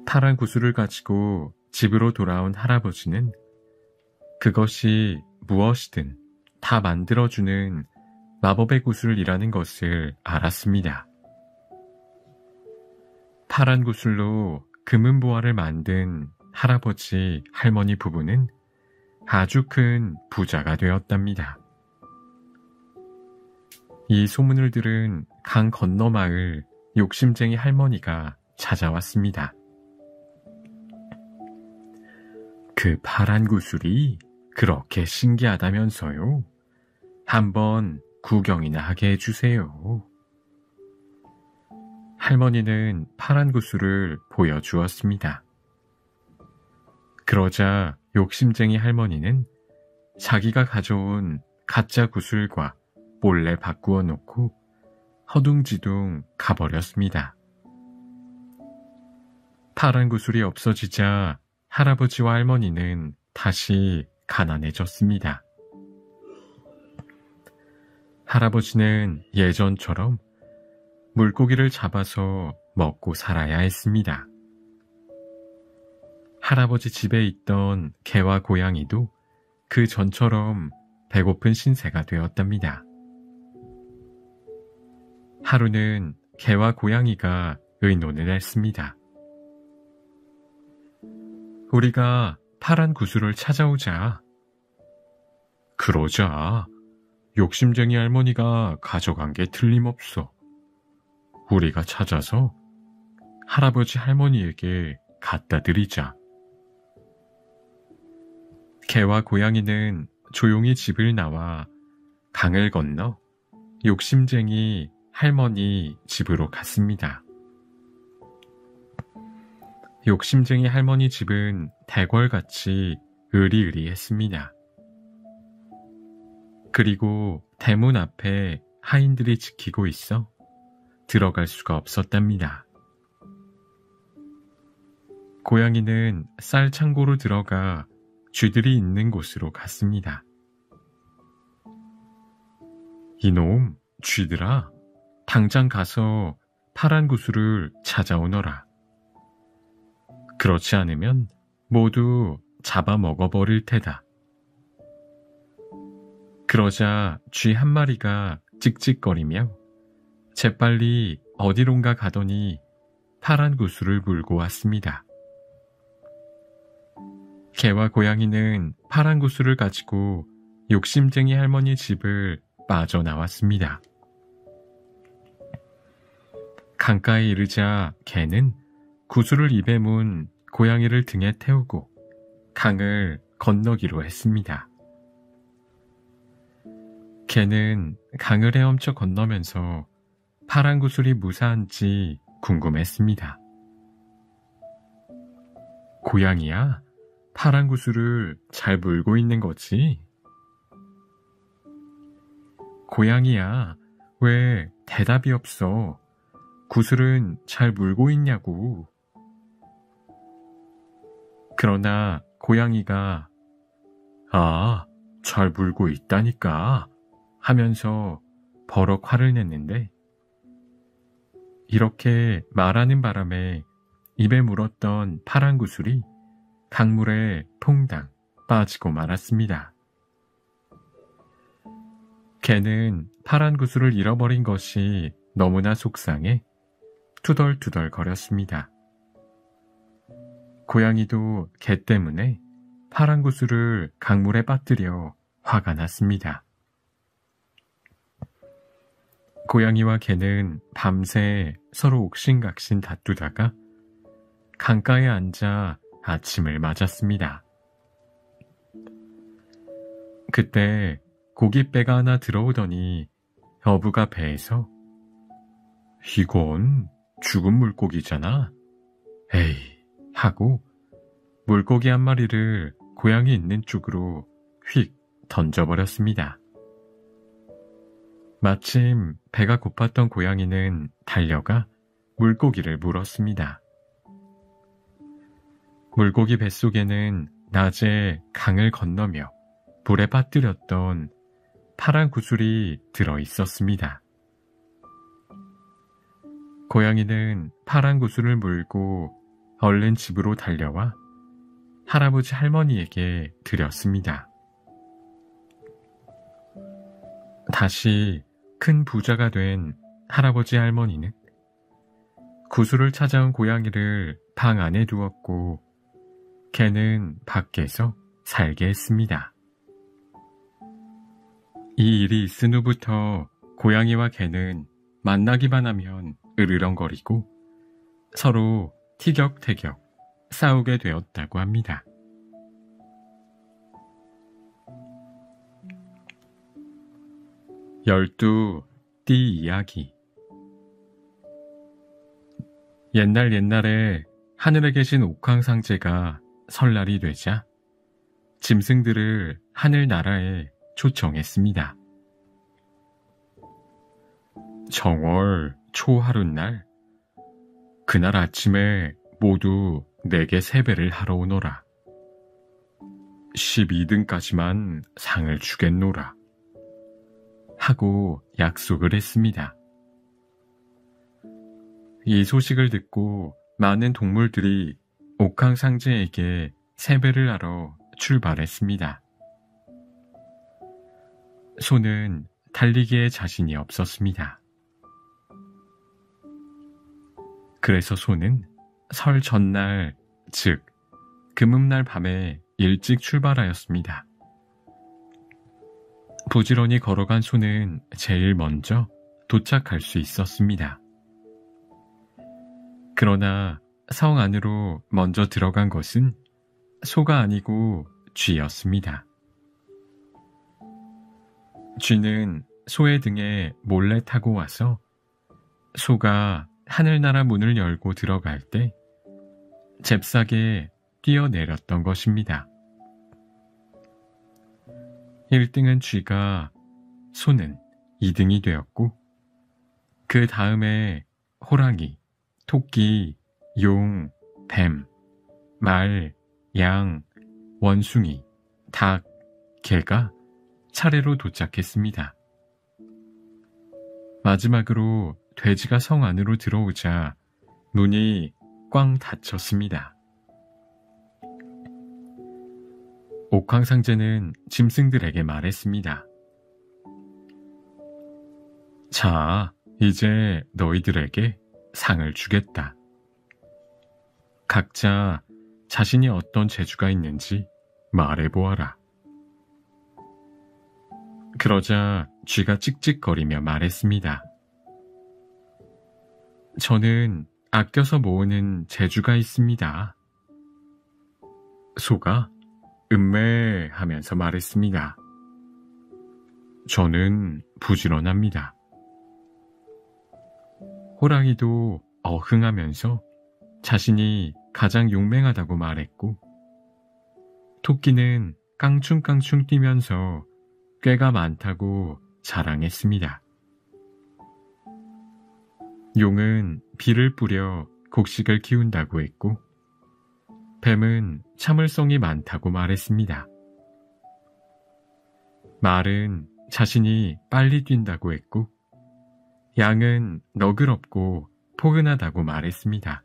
파란 구슬을 가지고 집으로 돌아온 할아버지는 그것이 무엇이든 다 만들어주는 마법의 구슬이라는 것을 알았습니다. 파란 구슬로 금은보화를 만든 할아버지, 할머니 부부는 아주 큰 부자가 되었답니다. 이 소문을 들은 강 건너 마을 욕심쟁이 할머니가 찾아왔습니다. 그 파란 구슬이 그렇게 신기하다면서요? 한번 구경이나 하게 해주세요. 할머니는 파란 구슬을 보여주었습니다. 그러자 욕심쟁이 할머니는 자기가 가져온 가짜 구슬과 몰래 바꾸어 놓고 허둥지둥 가버렸습니다. 파란 구슬이 없어지자 할아버지와 할머니는 다시 가난해졌습니다. 할아버지는 예전처럼 물고기를 잡아서 먹고 살아야 했습니다. 할아버지 집에 있던 개와 고양이도 그 전처럼 배고픈 신세가 되었답니다. 하루는 개와 고양이가 의논을 했습니다. 우리가 파란 구슬을 찾아오자. 그러자. 욕심쟁이 할머니가 가져간 게 틀림없어. 우리가 찾아서 할아버지 할머니에게 갖다 드리자. 개와 고양이는 조용히 집을 나와 강을 건너 욕심쟁이 할머니 집으로 갔습니다. 욕심쟁이 할머니 집은 대궐같이 으리으리했습니다. 그리고 대문 앞에 하인들이 지키고 있어 들어갈 수가 없었답니다. 고양이는 쌀 창고로 들어가 쥐들이 있는 곳으로 갔습니다. 이놈, 쥐들아, 당장 가서 파란 구슬을 찾아오너라. 그렇지 않으면 모두 잡아먹어버릴 테다. 그러자 쥐 한 마리가 찍찍거리며 재빨리 어디론가 가더니 파란 구슬을 물고 왔습니다. 개와 고양이는 파란 구슬을 가지고 욕심쟁이 할머니 집을 빠져나왔습니다. 강가에 이르자 개는 구슬을 입에 문 고양이를 등에 태우고 강을 건너기로 했습니다. 개는 강을 헤엄쳐 건너면서 파란 구슬이 무사한지 궁금했습니다. 고양이야, 파란 구슬을 잘 물고 있는 거지? 고양이야, 왜 대답이 없어? 구슬은 잘 물고 있냐고. 그러나 고양이가 아, 잘 물고 있다니까 하면서 버럭 화를 냈는데 이렇게 말하는 바람에 입에 물었던 파란 구슬이 강물에 퐁당 빠지고 말았습니다. 개는 파란 구슬을 잃어버린 것이 너무나 속상해 투덜투덜 거렸습니다. 고양이도 개 때문에 파란 구슬을 강물에 빠뜨려 화가 났습니다. 고양이와 개는 밤새 서로 옥신각신 다투다가 강가에 앉아 아침을 맞았습니다. 그때 고깃배가 하나 들어오더니 어부가 배에서 이건 죽은 물고기잖아. 에이 하고 물고기 한 마리를 고양이 있는 쪽으로 휙 던져버렸습니다. 마침 배가 고팠던 고양이는 달려가 물고기를 물었습니다. 물고기 뱃속에는 낮에 강을 건너며 물에 빠뜨렸던 파란 구슬이 들어있었습니다. 고양이는 파란 구슬을 물고 얼른 집으로 달려와 할아버지 할머니에게 드렸습니다. 다시 큰 부자가 된 할아버지 할머니는 구슬을 찾아온 고양이를 방 안에 두었고 개는 밖에서 살게 했습니다. 이 일이 있은 후부터 고양이와 개는 만나기만 하면 으르렁거리고 서로 티격태격 싸우게 되었다고 합니다. 열두 띠 이야기. 옛날에 하늘에 계신 옥황상제가 설날이 되자 짐승들을 하늘나라에 초청했습니다. 정월 초하룻날 그날 아침에 모두 내게 세배를 하러 오너라. 12등까지만 상을 주겠노라. 하고 약속을 했습니다. 이 소식을 듣고 많은 동물들이 옥황상제에게 세배를 하러 출발했습니다. 소는 달리기에 자신이 없었습니다. 그래서 소는 설 전날, 즉 금음날 밤에 일찍 출발하였습니다. 부지런히 걸어간 소는 제일 먼저 도착할 수 있었습니다. 그러나 성 안으로 먼저 들어간 것은 소가 아니고 쥐였습니다. 쥐는 소의 등에 몰래 타고 와서 소가 하늘나라 문을 열고 들어갈 때 잽싸게 뛰어내렸던 것입니다. 1등은 쥐가, 소는 2등이 되었고 그 다음에 호랑이, 토끼, 용, 뱀, 말, 양, 원숭이, 닭, 개가 차례로 도착했습니다. 마지막으로 돼지가 성 안으로 들어오자 문이 꽝 닫혔습니다. 옥황상제는 짐승들에게 말했습니다. 자, 이제 너희들에게 상을 주겠다. 각자 자신이 어떤 재주가 있는지 말해보아라. 그러자 쥐가 찍찍거리며 말했습니다. 저는 아껴서 모으는 재주가 있습니다. 소가 음매하면서 말했습니다. 저는 부지런합니다. 호랑이도 어흥하면서 자신이 가장 용맹하다고 말했고 토끼는 깡충깡충 뛰면서 꾀가 많다고 자랑했습니다. 용은 비를 뿌려 곡식을 키운다고 했고, 뱀은 참을성이 많다고 말했습니다. 말은 자신이 빨리 뛴다고 했고, 양은 너그럽고 포근하다고 말했습니다.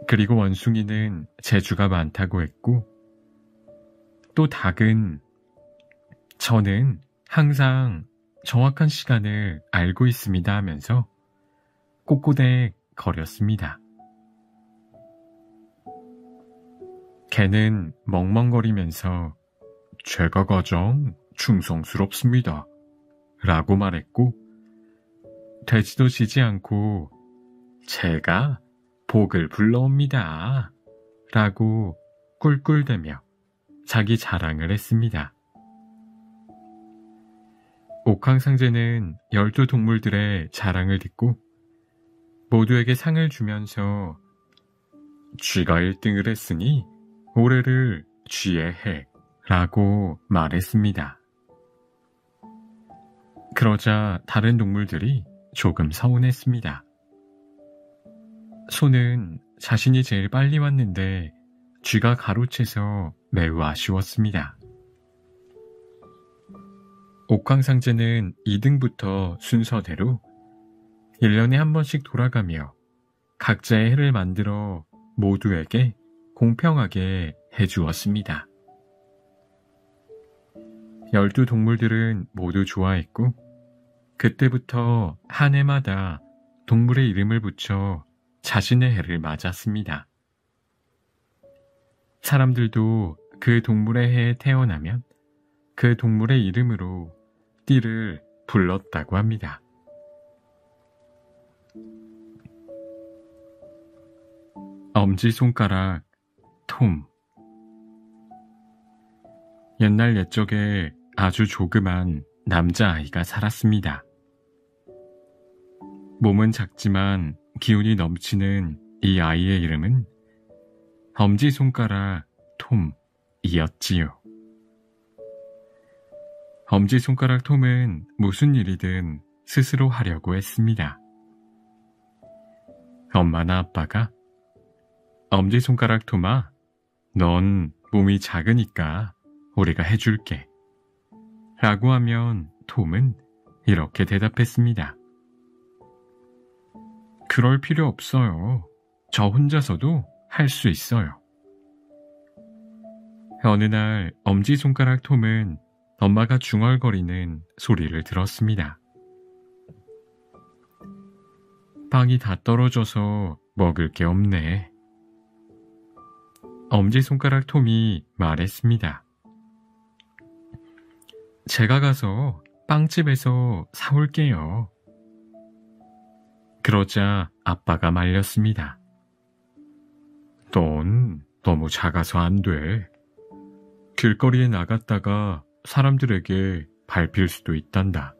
그리고 원숭이는 재주가 많다고 했고, 또 닭은 저는 항상 정확한 시간을 알고 있습니다 하면서 꼬꼬댁 거렸습니다. 개는 멍멍거리면서 제가 가장 충성스럽습니다 라고 말했고, 돼지도 지지 않고 제가 복을 불러옵니다 라고 꿀꿀대며 자기 자랑을 했습니다. 옥황상제는 12동물들의 자랑을 듣고 모두에게 상을 주면서 쥐가 1등을 했으니 올해를 쥐의 해 라고 말했습니다. 그러자 다른 동물들이 조금 서운했습니다. 소는 자신이 제일 빨리 왔는데 쥐가 가로채서 매우 아쉬웠습니다. 옥황상제는 2등부터 순서대로 1년에 한 번씩 돌아가며 각자의 해를 만들어 모두에게 공평하게 해주었습니다. 12동물들은 모두 좋아했고, 그때부터 한 해마다 동물의 이름을 붙여 자신의 해를 맞았습니다. 사람들도 그 동물의 해에 태어나면 그 동물의 이름으로 띠를 불렀다고 합니다. 엄지손가락 톰. 옛날 옛적에 아주 조그만 남자아이가 살았습니다. 몸은 작지만 기운이 넘치는 이 아이의 이름은 엄지손가락 톰이었지요. 엄지손가락 톰은 무슨 일이든 스스로 하려고 했습니다. 엄마나 아빠가 엄지손가락 톰아, 넌 몸이 작으니까 우리가 해줄게 라고 하면 톰은 이렇게 대답했습니다. 그럴 필요 없어요. 저 혼자서도 할 수 있어요. 어느 날 엄지손가락 톰은 엄마가 중얼거리는 소리를 들었습니다. 빵이 다 떨어져서 먹을 게 없네. 엄지손가락 톰이 말했습니다. 제가 가서 빵집에서 사올게요. 그러자 아빠가 말렸습니다. 넌 너무 작아서 안 돼. 길거리에 나갔다가 사람들에게 밟힐 수도 있단다.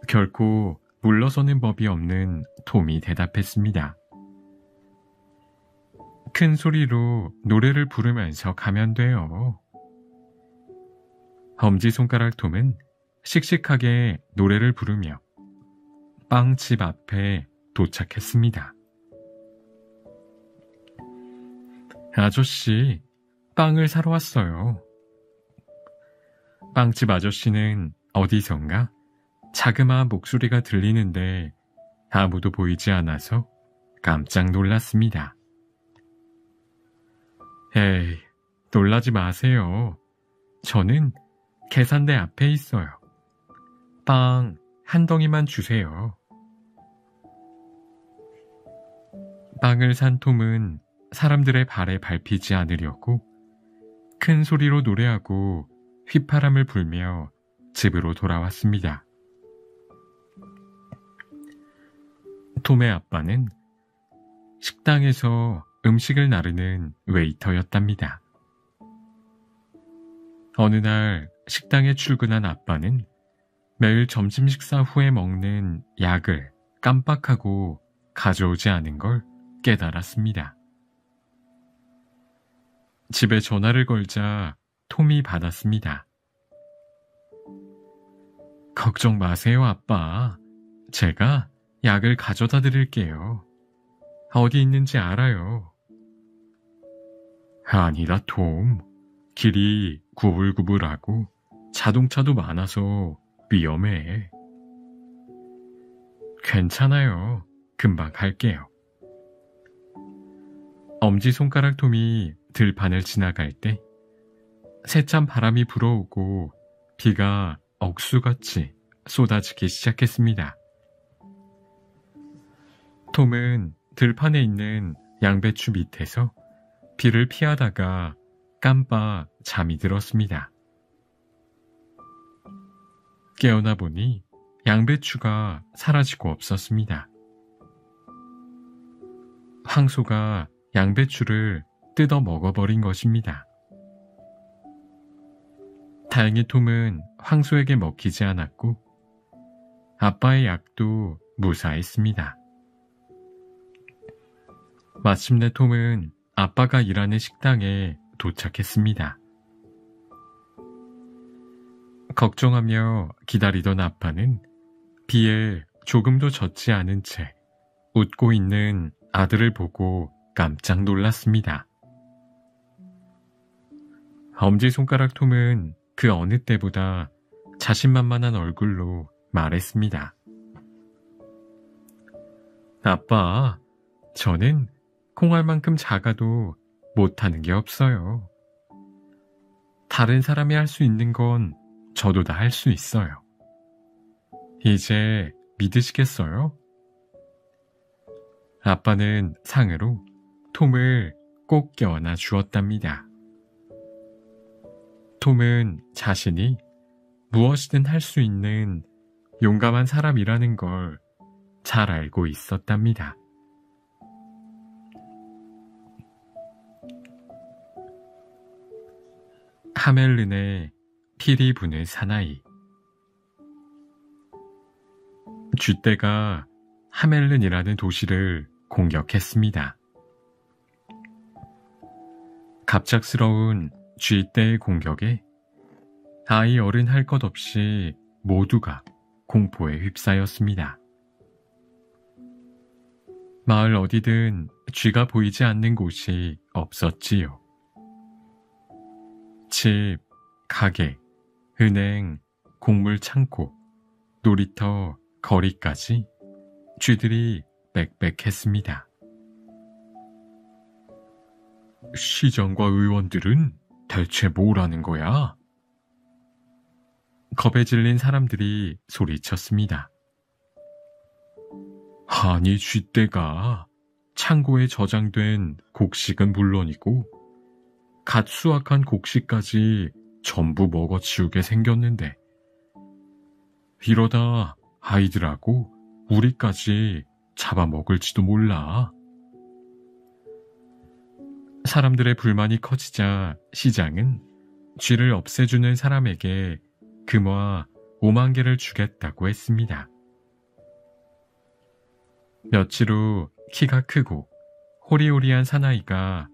결코 물러서는 법이 없는 톰이 대답했습니다. 큰 소리로 노래를 부르면서 가면 돼요. 엄지손가락 톰은 씩씩하게 노래를 부르며 빵집 앞에 도착했습니다. 아저씨, 빵을 사러 왔어요. 빵집 아저씨는 어디선가 자그마한 목소리가 들리는데 아무도 보이지 않아서 깜짝 놀랐습니다. 에이, 놀라지 마세요. 저는 계산대 앞에 있어요. 빵 한 덩이만 주세요. 빵을 산 톰은 사람들의 발에 밟히지 않으려고 큰 소리로 노래하고 휘파람을 불며 집으로 돌아왔습니다. 톰의 아빠는 식당에서 음식을 나르는 웨이터였답니다. 어느 날 식당에 출근한 아빠는 매일 점심 식사 후에 먹는 약을 깜빡하고 가져오지 않은 걸 깨달았습니다. 집에 전화를 걸자 톰이 받았습니다. 걱정 마세요, 아빠. 제가 약을 가져다 드릴게요. 어디 있는지 알아요. 아니다, 톰. 길이 구불구불하고 자동차도 많아서 위험해. 괜찮아요. 금방 갈게요. 엄지손가락 톰이 들판을 지나갈 때 세찬 바람이 불어오고 비가 억수같이 쏟아지기 시작했습니다. 톰은 들판에 있는 양배추 밑에서 비를 피하다가 깜빡 잠이 들었습니다. 깨어나 보니 양배추가 사라지고 없었습니다. 황소가 양배추를 뜯어 먹어버린 것입니다. 다행히 톰은 황소에게 먹히지 않았고 아빠의 약도 무사했습니다. 마침내 톰은 아빠가 일하는 식당에 도착했습니다. 걱정하며 기다리던 아빠는 비에 조금도 젖지 않은 채 웃고 있는 아들을 보고 깜짝 놀랐습니다. 엄지손가락 톰은 그 어느 때보다 자신만만한 얼굴로 말했습니다. 아빠, 저는 콩알만큼 작아도 못하는 게 없어요. 다른 사람이 할 수 있는 건 저도 다 할 수 있어요. 이제 믿으시겠어요? 아빠는 상으로 톰을 꼭 껴안아 주었답니다. 톰은 자신이 무엇이든 할 수 있는 용감한 사람이라는 걸 잘 알고 있었답니다. 하멜른의 피리 부는 사나이. 쥐떼가 하멜른이라는 도시를 공격했습니다. 갑작스러운 쥐떼의 공격에 아이 어른 할 것 없이 모두가 공포에 휩싸였습니다. 마을 어디든 쥐가 보이지 않는 곳이 없었지요. 집, 가게, 은행, 곡물 창고, 놀이터, 거리까지 쥐들이 빽빽했습니다. 시장과 의원들은 대체 뭐라는 거야? 겁에 질린 사람들이 소리쳤습니다. 아니, 쥐떼가 창고에 저장된 곡식은 물론이고 갓 수확한 곡식까지 전부 먹어치우게 생겼는데 이러다 아이들하고 우리까지 잡아먹을지도 몰라. 사람들의 불만이 커지자 시장은 쥐를 없애주는 사람에게 금화 5만 개를 주겠다고 했습니다. 며칠 후 키가 크고 호리호리한 사나이가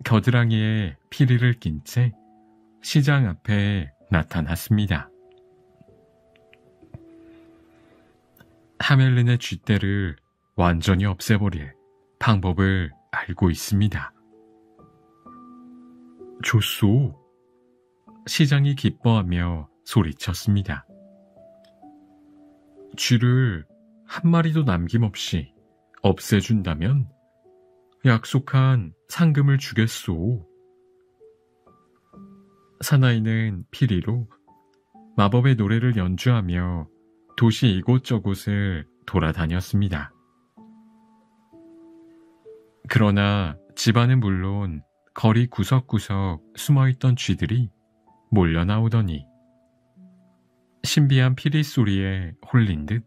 겨드랑이에 피리를 낀 채 시장 앞에 나타났습니다. 하멜른의 쥐떼를 완전히 없애버릴 방법을 알고 있습니다. 좋소. 시장이 기뻐하며 소리쳤습니다. 쥐를 한 마리도 남김없이 없애준다면 약속한 상금을 주겠소. 사나이는 피리로 마법의 노래를 연주하며 도시 이곳저곳을 돌아다녔습니다. 그러나 집안은 물론 거리 구석구석 숨어있던 쥐들이 몰려 나오더니 신비한 피리 소리에 홀린 듯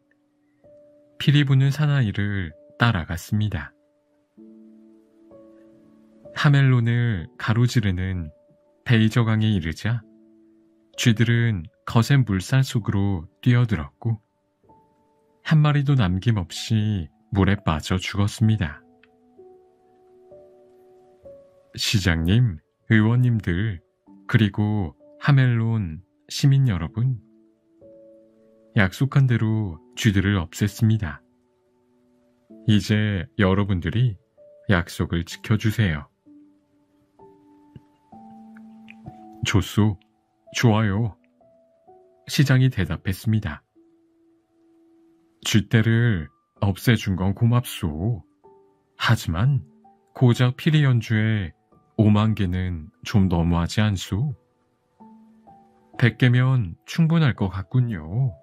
피리 부는 사나이를 따라갔습니다. 하멜론을 가로지르는 베이저강에 이르자 쥐들은 거센 물살 속으로 뛰어들었고 한 마리도 남김없이 물에 빠져 죽었습니다. 시장님, 의원님들, 그리고 하멜론 시민 여러분, 약속한 대로 쥐들을 없앴습니다. 이제 여러분들이 약속을 지켜주세요. 좋소, 좋아요. 시장이 대답했습니다. 쥐떼를 없애준 건 고맙소. 하지만 고작 피리 연주에 5만 개는 좀 너무하지 않소? 100개면 충분할 것 같군요.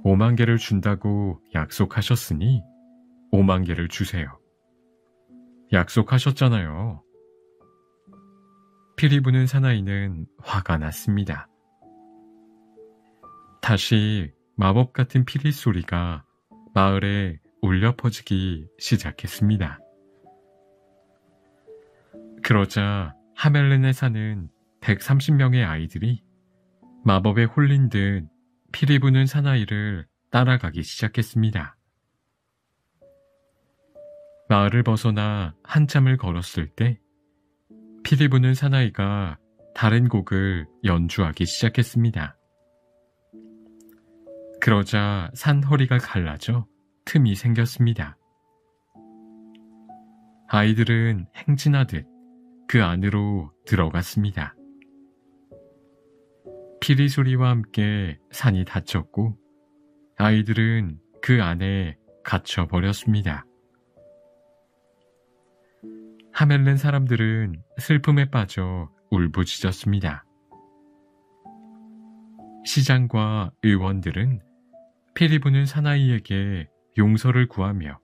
5만 개를 준다고 약속하셨으니 5만 개를 주세요. 약속하셨잖아요. 피리 부는 사나이는 화가 났습니다. 다시 마법 같은 피리 소리가 마을에 울려 퍼지기 시작했습니다. 그러자 하멜른에 사는 130명의 아이들이 마법에 홀린 듯 피리 부는 사나이를 따라가기 시작했습니다. 마을을 벗어나 한참을 걸었을 때 피리 부는 사나이가 다른 곡을 연주하기 시작했습니다. 그러자 산 허리가 갈라져 틈이 생겼습니다. 아이들은 행진하듯 그 안으로 들어갔습니다. 피리 소리와 함께 산이 닫혔고 아이들은 그 안에 갇혀버렸습니다. 하멜른 사람들은 슬픔에 빠져 울부짖었습니다. 시장과 의원들은 피리 부는 사나이에게 용서를 구하며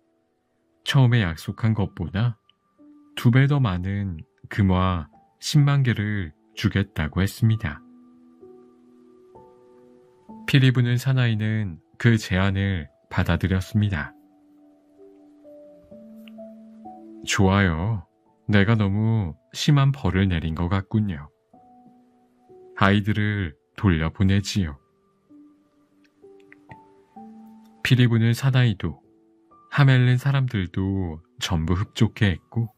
처음에 약속한 것보다 2배 더 많은 금화 10만 개를 주겠다고 했습니다. 피리 부는 사나이는 그 제안을 받아들였습니다. 좋아요. 내가 너무 심한 벌을 내린 것 같군요. 아이들을 돌려보내지요. 피리 부는 사나이도 하멜른 사람들도 전부 흡족해 했고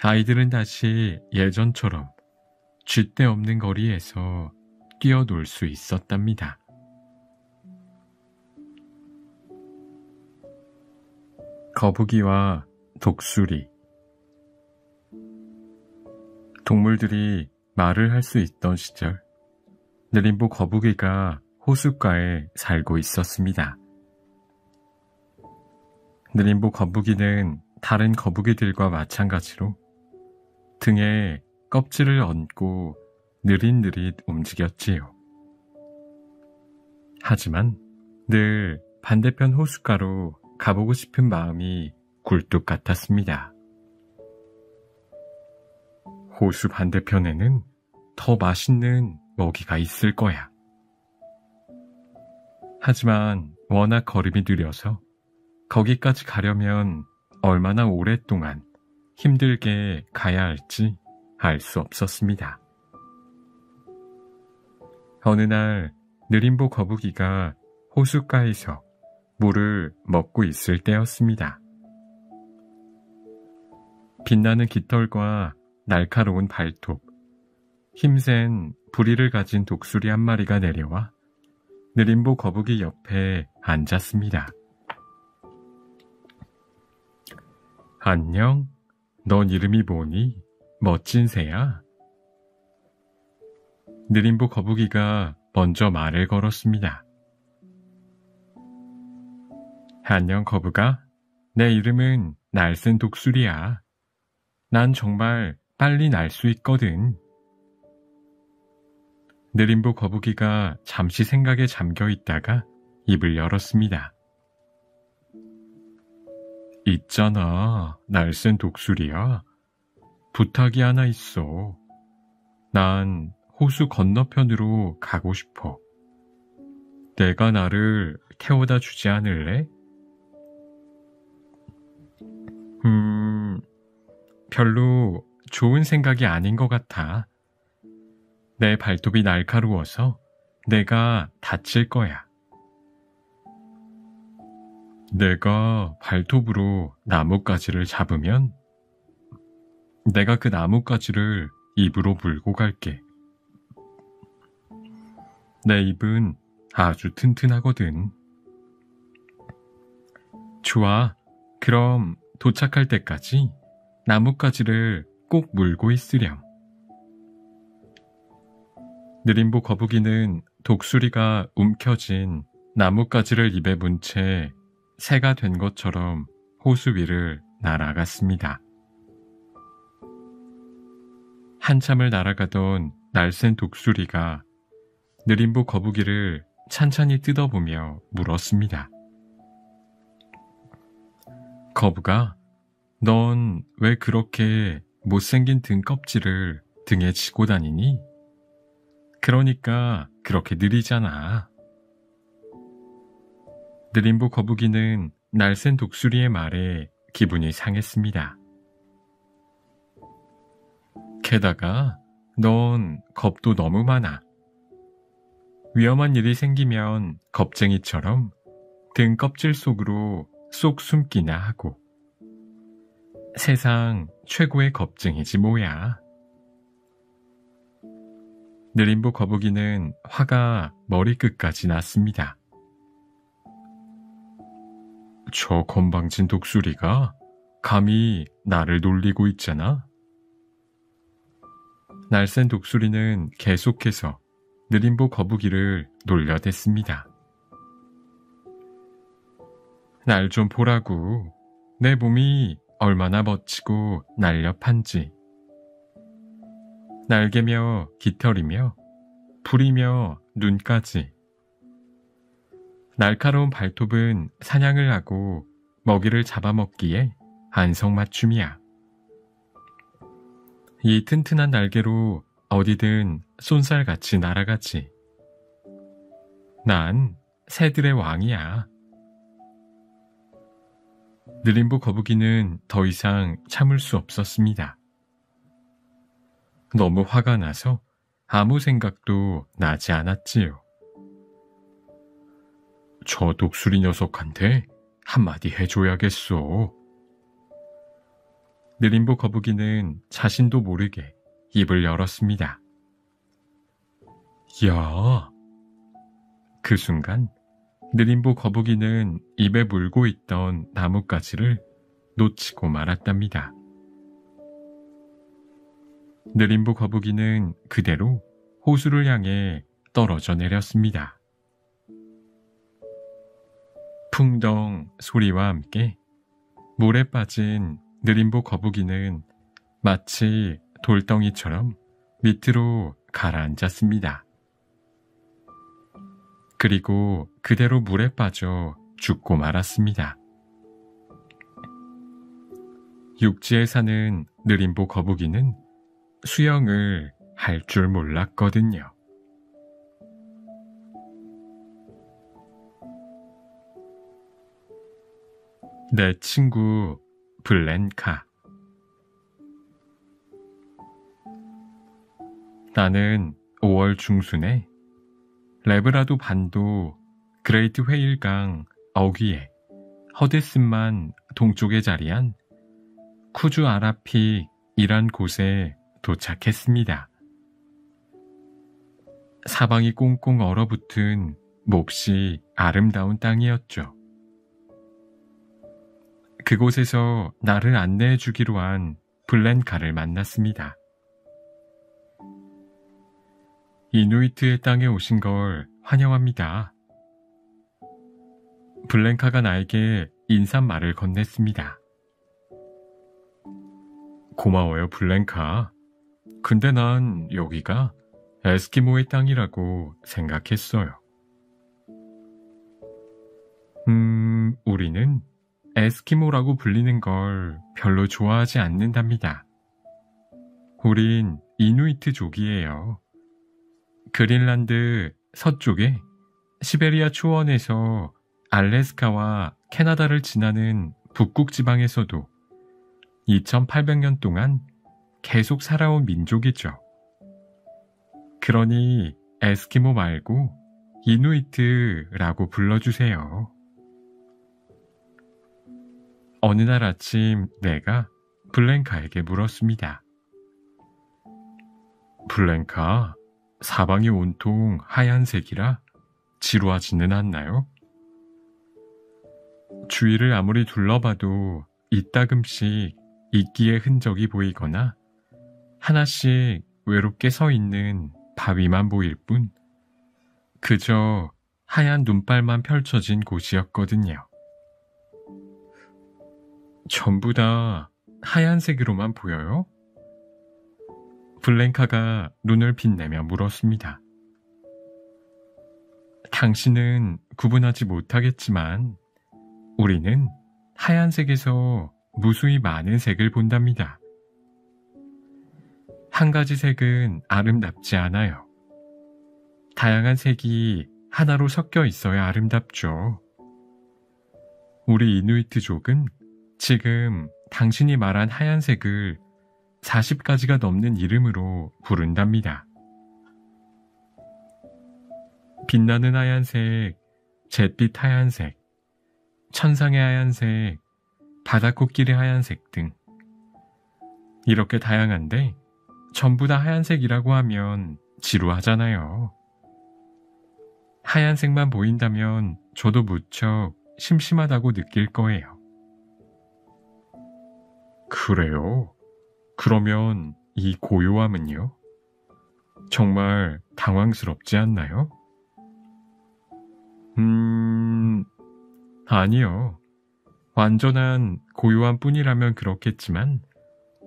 아이들은 다시 예전처럼 쥐떼 없는 거리에서 뛰어놀 수 있었답니다. 거북이와 독수리. 동물들이 말을 할 수 있던 시절, 느림보 거북이가 호숫가에 살고 있었습니다. 느림보 거북이는 다른 거북이들과 마찬가지로 등에 껍질을 얹고 느릿느릿 움직였지요. 하지만 늘 반대편 호숫가로 가보고 싶은 마음이 굴뚝 같았습니다. 호수 반대편에는 더 맛있는 먹이가 있을 거야. 하지만 워낙 걸음이 느려서 거기까지 가려면 얼마나 오랫동안 힘들게 가야 할지 알 수 없었습니다. 어느 날 느림보 거북이가 호숫가에서 물을 먹고 있을 때였습니다. 빛나는 깃털과 날카로운 발톱, 힘센 부리를 가진 독수리 한 마리가 내려와 느림보 거북이 옆에 앉았습니다. 안녕, 넌 이름이 뭐니? 멋진 새야? 느림보 거북이가 먼저 말을 걸었습니다. 안녕 거북아, 내 이름은 날쌘 독수리야. 난 정말 빨리 날 수 있거든. 느림보 거북이가 잠시 생각에 잠겨 있다가 입을 열었습니다. 있잖아, 날쌘 독수리야. 부탁이 하나 있어. 난 호수 건너편으로 가고 싶어. 내가 나를 태워다 주지 않을래? 별로 좋은 생각이 아닌 것 같아. 내 발톱이 날카로워서 내가 다칠 거야. 내가 발톱으로 나뭇가지를 잡으면 내가 그 나뭇가지를 입으로 물고 갈게. 내 입은 아주 튼튼하거든. 좋아. 그럼 도착할 때까지 나뭇가지를 꼭 물고 있으렴. 느림보 거북이는 독수리가 움켜쥔 나뭇가지를 입에 문 채 새가 된 것처럼 호수 위를 날아갔습니다. 한참을 날아가던 날쌘 독수리가 느림보 거북이를 찬찬히 뜯어보며 물었습니다. 거북아, 넌 왜 그렇게 못생긴 등 껍질을 등에 지고 다니니? 그러니까 그렇게 느리잖아. 느림보 거북이는 날쌘 독수리의 말에 기분이 상했습니다. 게다가 넌 겁도 너무 많아. 위험한 일이 생기면 겁쟁이처럼 등 껍질 속으로 쏙 숨기나 하고. 세상 최고의 겁쟁이지 뭐야. 느림보 거북이는 화가 머리끝까지 났습니다. 저 건방진 독수리가 감히 나를 놀리고 있잖아. 날쌘 독수리는 계속해서 느림보 거북이를 놀려댔습니다. 날 좀 보라고. 내 몸이 얼마나 멋지고 날렵한지. 날개며 깃털이며 불이며 눈까지. 날카로운 발톱은 사냥을 하고 먹이를 잡아먹기에 안성맞춤이야. 이 튼튼한 날개로 어디든 쏜살같이 날아가지. 난 새들의 왕이야. 느림보 거북이는 더 이상 참을 수 없었습니다. 너무 화가 나서 아무 생각도 나지 않았지요. 저 독수리 녀석한테 한마디 해줘야겠어. 느림보 거북이는 자신도 모르게 입을 열었습니다. 야! 그 순간 느림보 거북이는 입에 물고 있던 나뭇가지를 놓치고 말았답니다. 느림보 거북이는 그대로 호수를 향해 떨어져 내렸습니다. 풍덩 소리와 함께 물에 빠진 느림보 거북이는 마치 돌덩이처럼 밑으로 가라앉았습니다. 그리고 그대로 물에 빠져 죽고 말았습니다. 육지에 사는 느림보 거북이는 수영을 할 줄 몰랐거든요. 내 친구 블렌카. 나는 5월 중순에 레브라도 반도 그레이트 회일강 어귀에 허드슨만 동쪽에 자리한 쿠주 아라픽이란 곳에 도착했습니다. 사방이 꽁꽁 얼어붙은 몹시 아름다운 땅이었죠. 그곳에서 나를 안내해 주기로 한 블렌카를 만났습니다. 이누이트의 땅에 오신 걸 환영합니다. 블렌카가 나에게 인사말을 건넸습니다. 고마워요, 블렌카. 근데 난 여기가 에스키모의 땅이라고 생각했어요. 우리는 에스키모라고 불리는 걸 별로 좋아하지 않는답니다. 우린 이누이트족이에요. 그린란드 서쪽에 시베리아 초원에서 알래스카와 캐나다를 지나는 북극 지방에서도 2800년 동안 계속 살아온 민족이죠. 그러니 에스키모 말고 이누이트라고 불러주세요. 어느 날 아침 내가 블렌카에게 물었습니다. 블렌카, 사방이 온통 하얀색이라 지루하지는 않나요? 주위를 아무리 둘러봐도 이따금씩 이끼의 흔적이 보이거나 하나씩 외롭게 서 있는 바위만 보일 뿐 그저 하얀 눈발만 펼쳐진 곳이었거든요. 전부 다 하얀색으로만 보여요? 블랭카가 눈을 빛내며 물었습니다. 당신은 구분하지 못하겠지만 우리는 하얀색에서 무수히 많은 색을 본답니다. 한 가지 색은 아름답지 않아요. 다양한 색이 하나로 섞여 있어야 아름답죠. 우리 이누이트족은 지금 당신이 말한 하얀색을 40가지가 넘는 이름으로 부른답니다. 빛나는 하얀색, 잿빛 하얀색, 천상의 하얀색, 바다코끼리 하얀색 등 이렇게 다양한데 전부 다 하얀색이라고 하면 지루하잖아요. 하얀색만 보인다면 저도 무척 심심하다고 느낄 거예요. 그래요? 그러면 이 고요함은요? 정말 당황스럽지 않나요? 아니요. 완전한 고요함 뿐이라면 그렇겠지만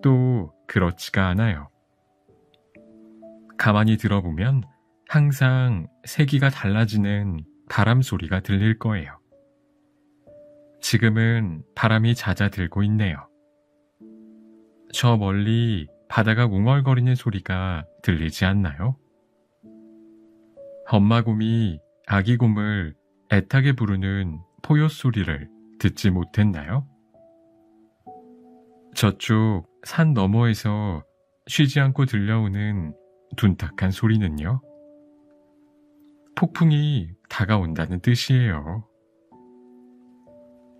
또 그렇지가 않아요. 가만히 들어보면 항상 세기가 달라지는 바람 소리가 들릴 거예요. 지금은 바람이 잦아들고 있네요. 저 멀리 바다가 웅얼거리는 소리가 들리지 않나요? 엄마 곰이 아기 곰을 애타게 부르는 포효 소리를 듣지 못했나요? 저쪽 산 너머에서 쉬지 않고 들려오는 둔탁한 소리는요? 폭풍이 다가온다는 뜻이에요.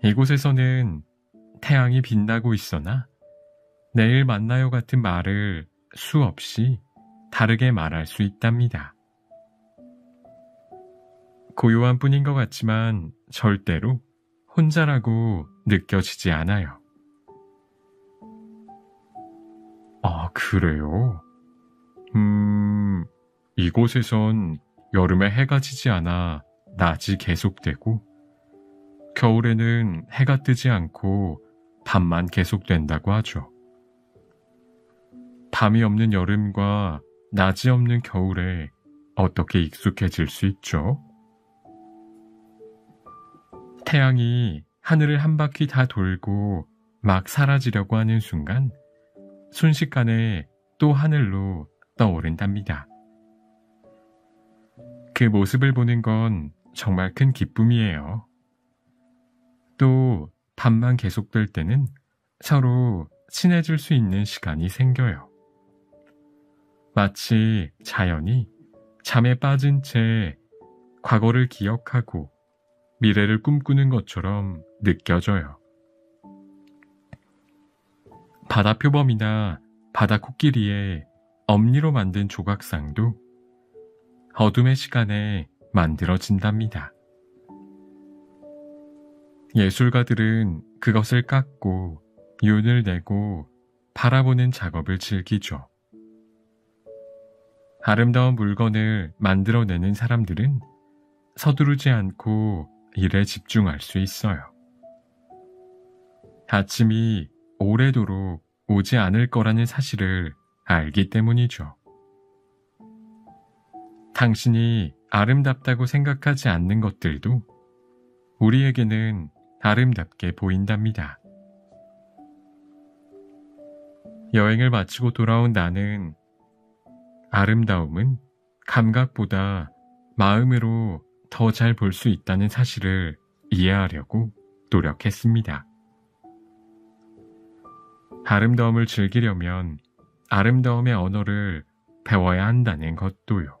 이곳에서는 태양이 빛나고 있으나 내일 만나요 같은 말을 수없이 다르게 말할 수 있답니다. 고요한 뿐인 것 같지만 절대로 혼자라고 느껴지지 않아요. 아, 그래요? 이곳에선 여름에 해가 지지 않아 낮이 계속되고 겨울에는 해가 뜨지 않고 밤만 계속된다고 하죠. 밤이 없는 여름과 낮이 없는 겨울에 어떻게 익숙해질 수 있죠? 태양이 하늘을 한 바퀴 다 돌고 막 사라지려고 하는 순간 순식간에 또 하늘로 떠오른답니다. 그 모습을 보는 건 정말 큰 기쁨이에요. 또 밤만 계속될 때는 서로 친해질 수 있는 시간이 생겨요. 마치 자연이 잠에 빠진 채 과거를 기억하고 미래를 꿈꾸는 것처럼 느껴져요. 바다표범이나 바다코끼리의 엄니로 만든 조각상도 어둠의 시간에 만들어진답니다. 예술가들은 그것을 깎고 윤을 내고 바라보는 작업을 즐기죠. 아름다운 물건을 만들어내는 사람들은 서두르지 않고 일에 집중할 수 있어요. 아침이 오래도록 오지 않을 거라는 사실을 알기 때문이죠. 당신이 아름답다고 생각하지 않는 것들도 우리에게는 아름답게 보인답니다. 여행을 마치고 돌아온 나는 아름다움은 감각보다 마음으로 더 잘 볼 수 있다는 사실을 이해하려고 노력했습니다. 아름다움을 즐기려면 아름다움의 언어를 배워야 한다는 것도요.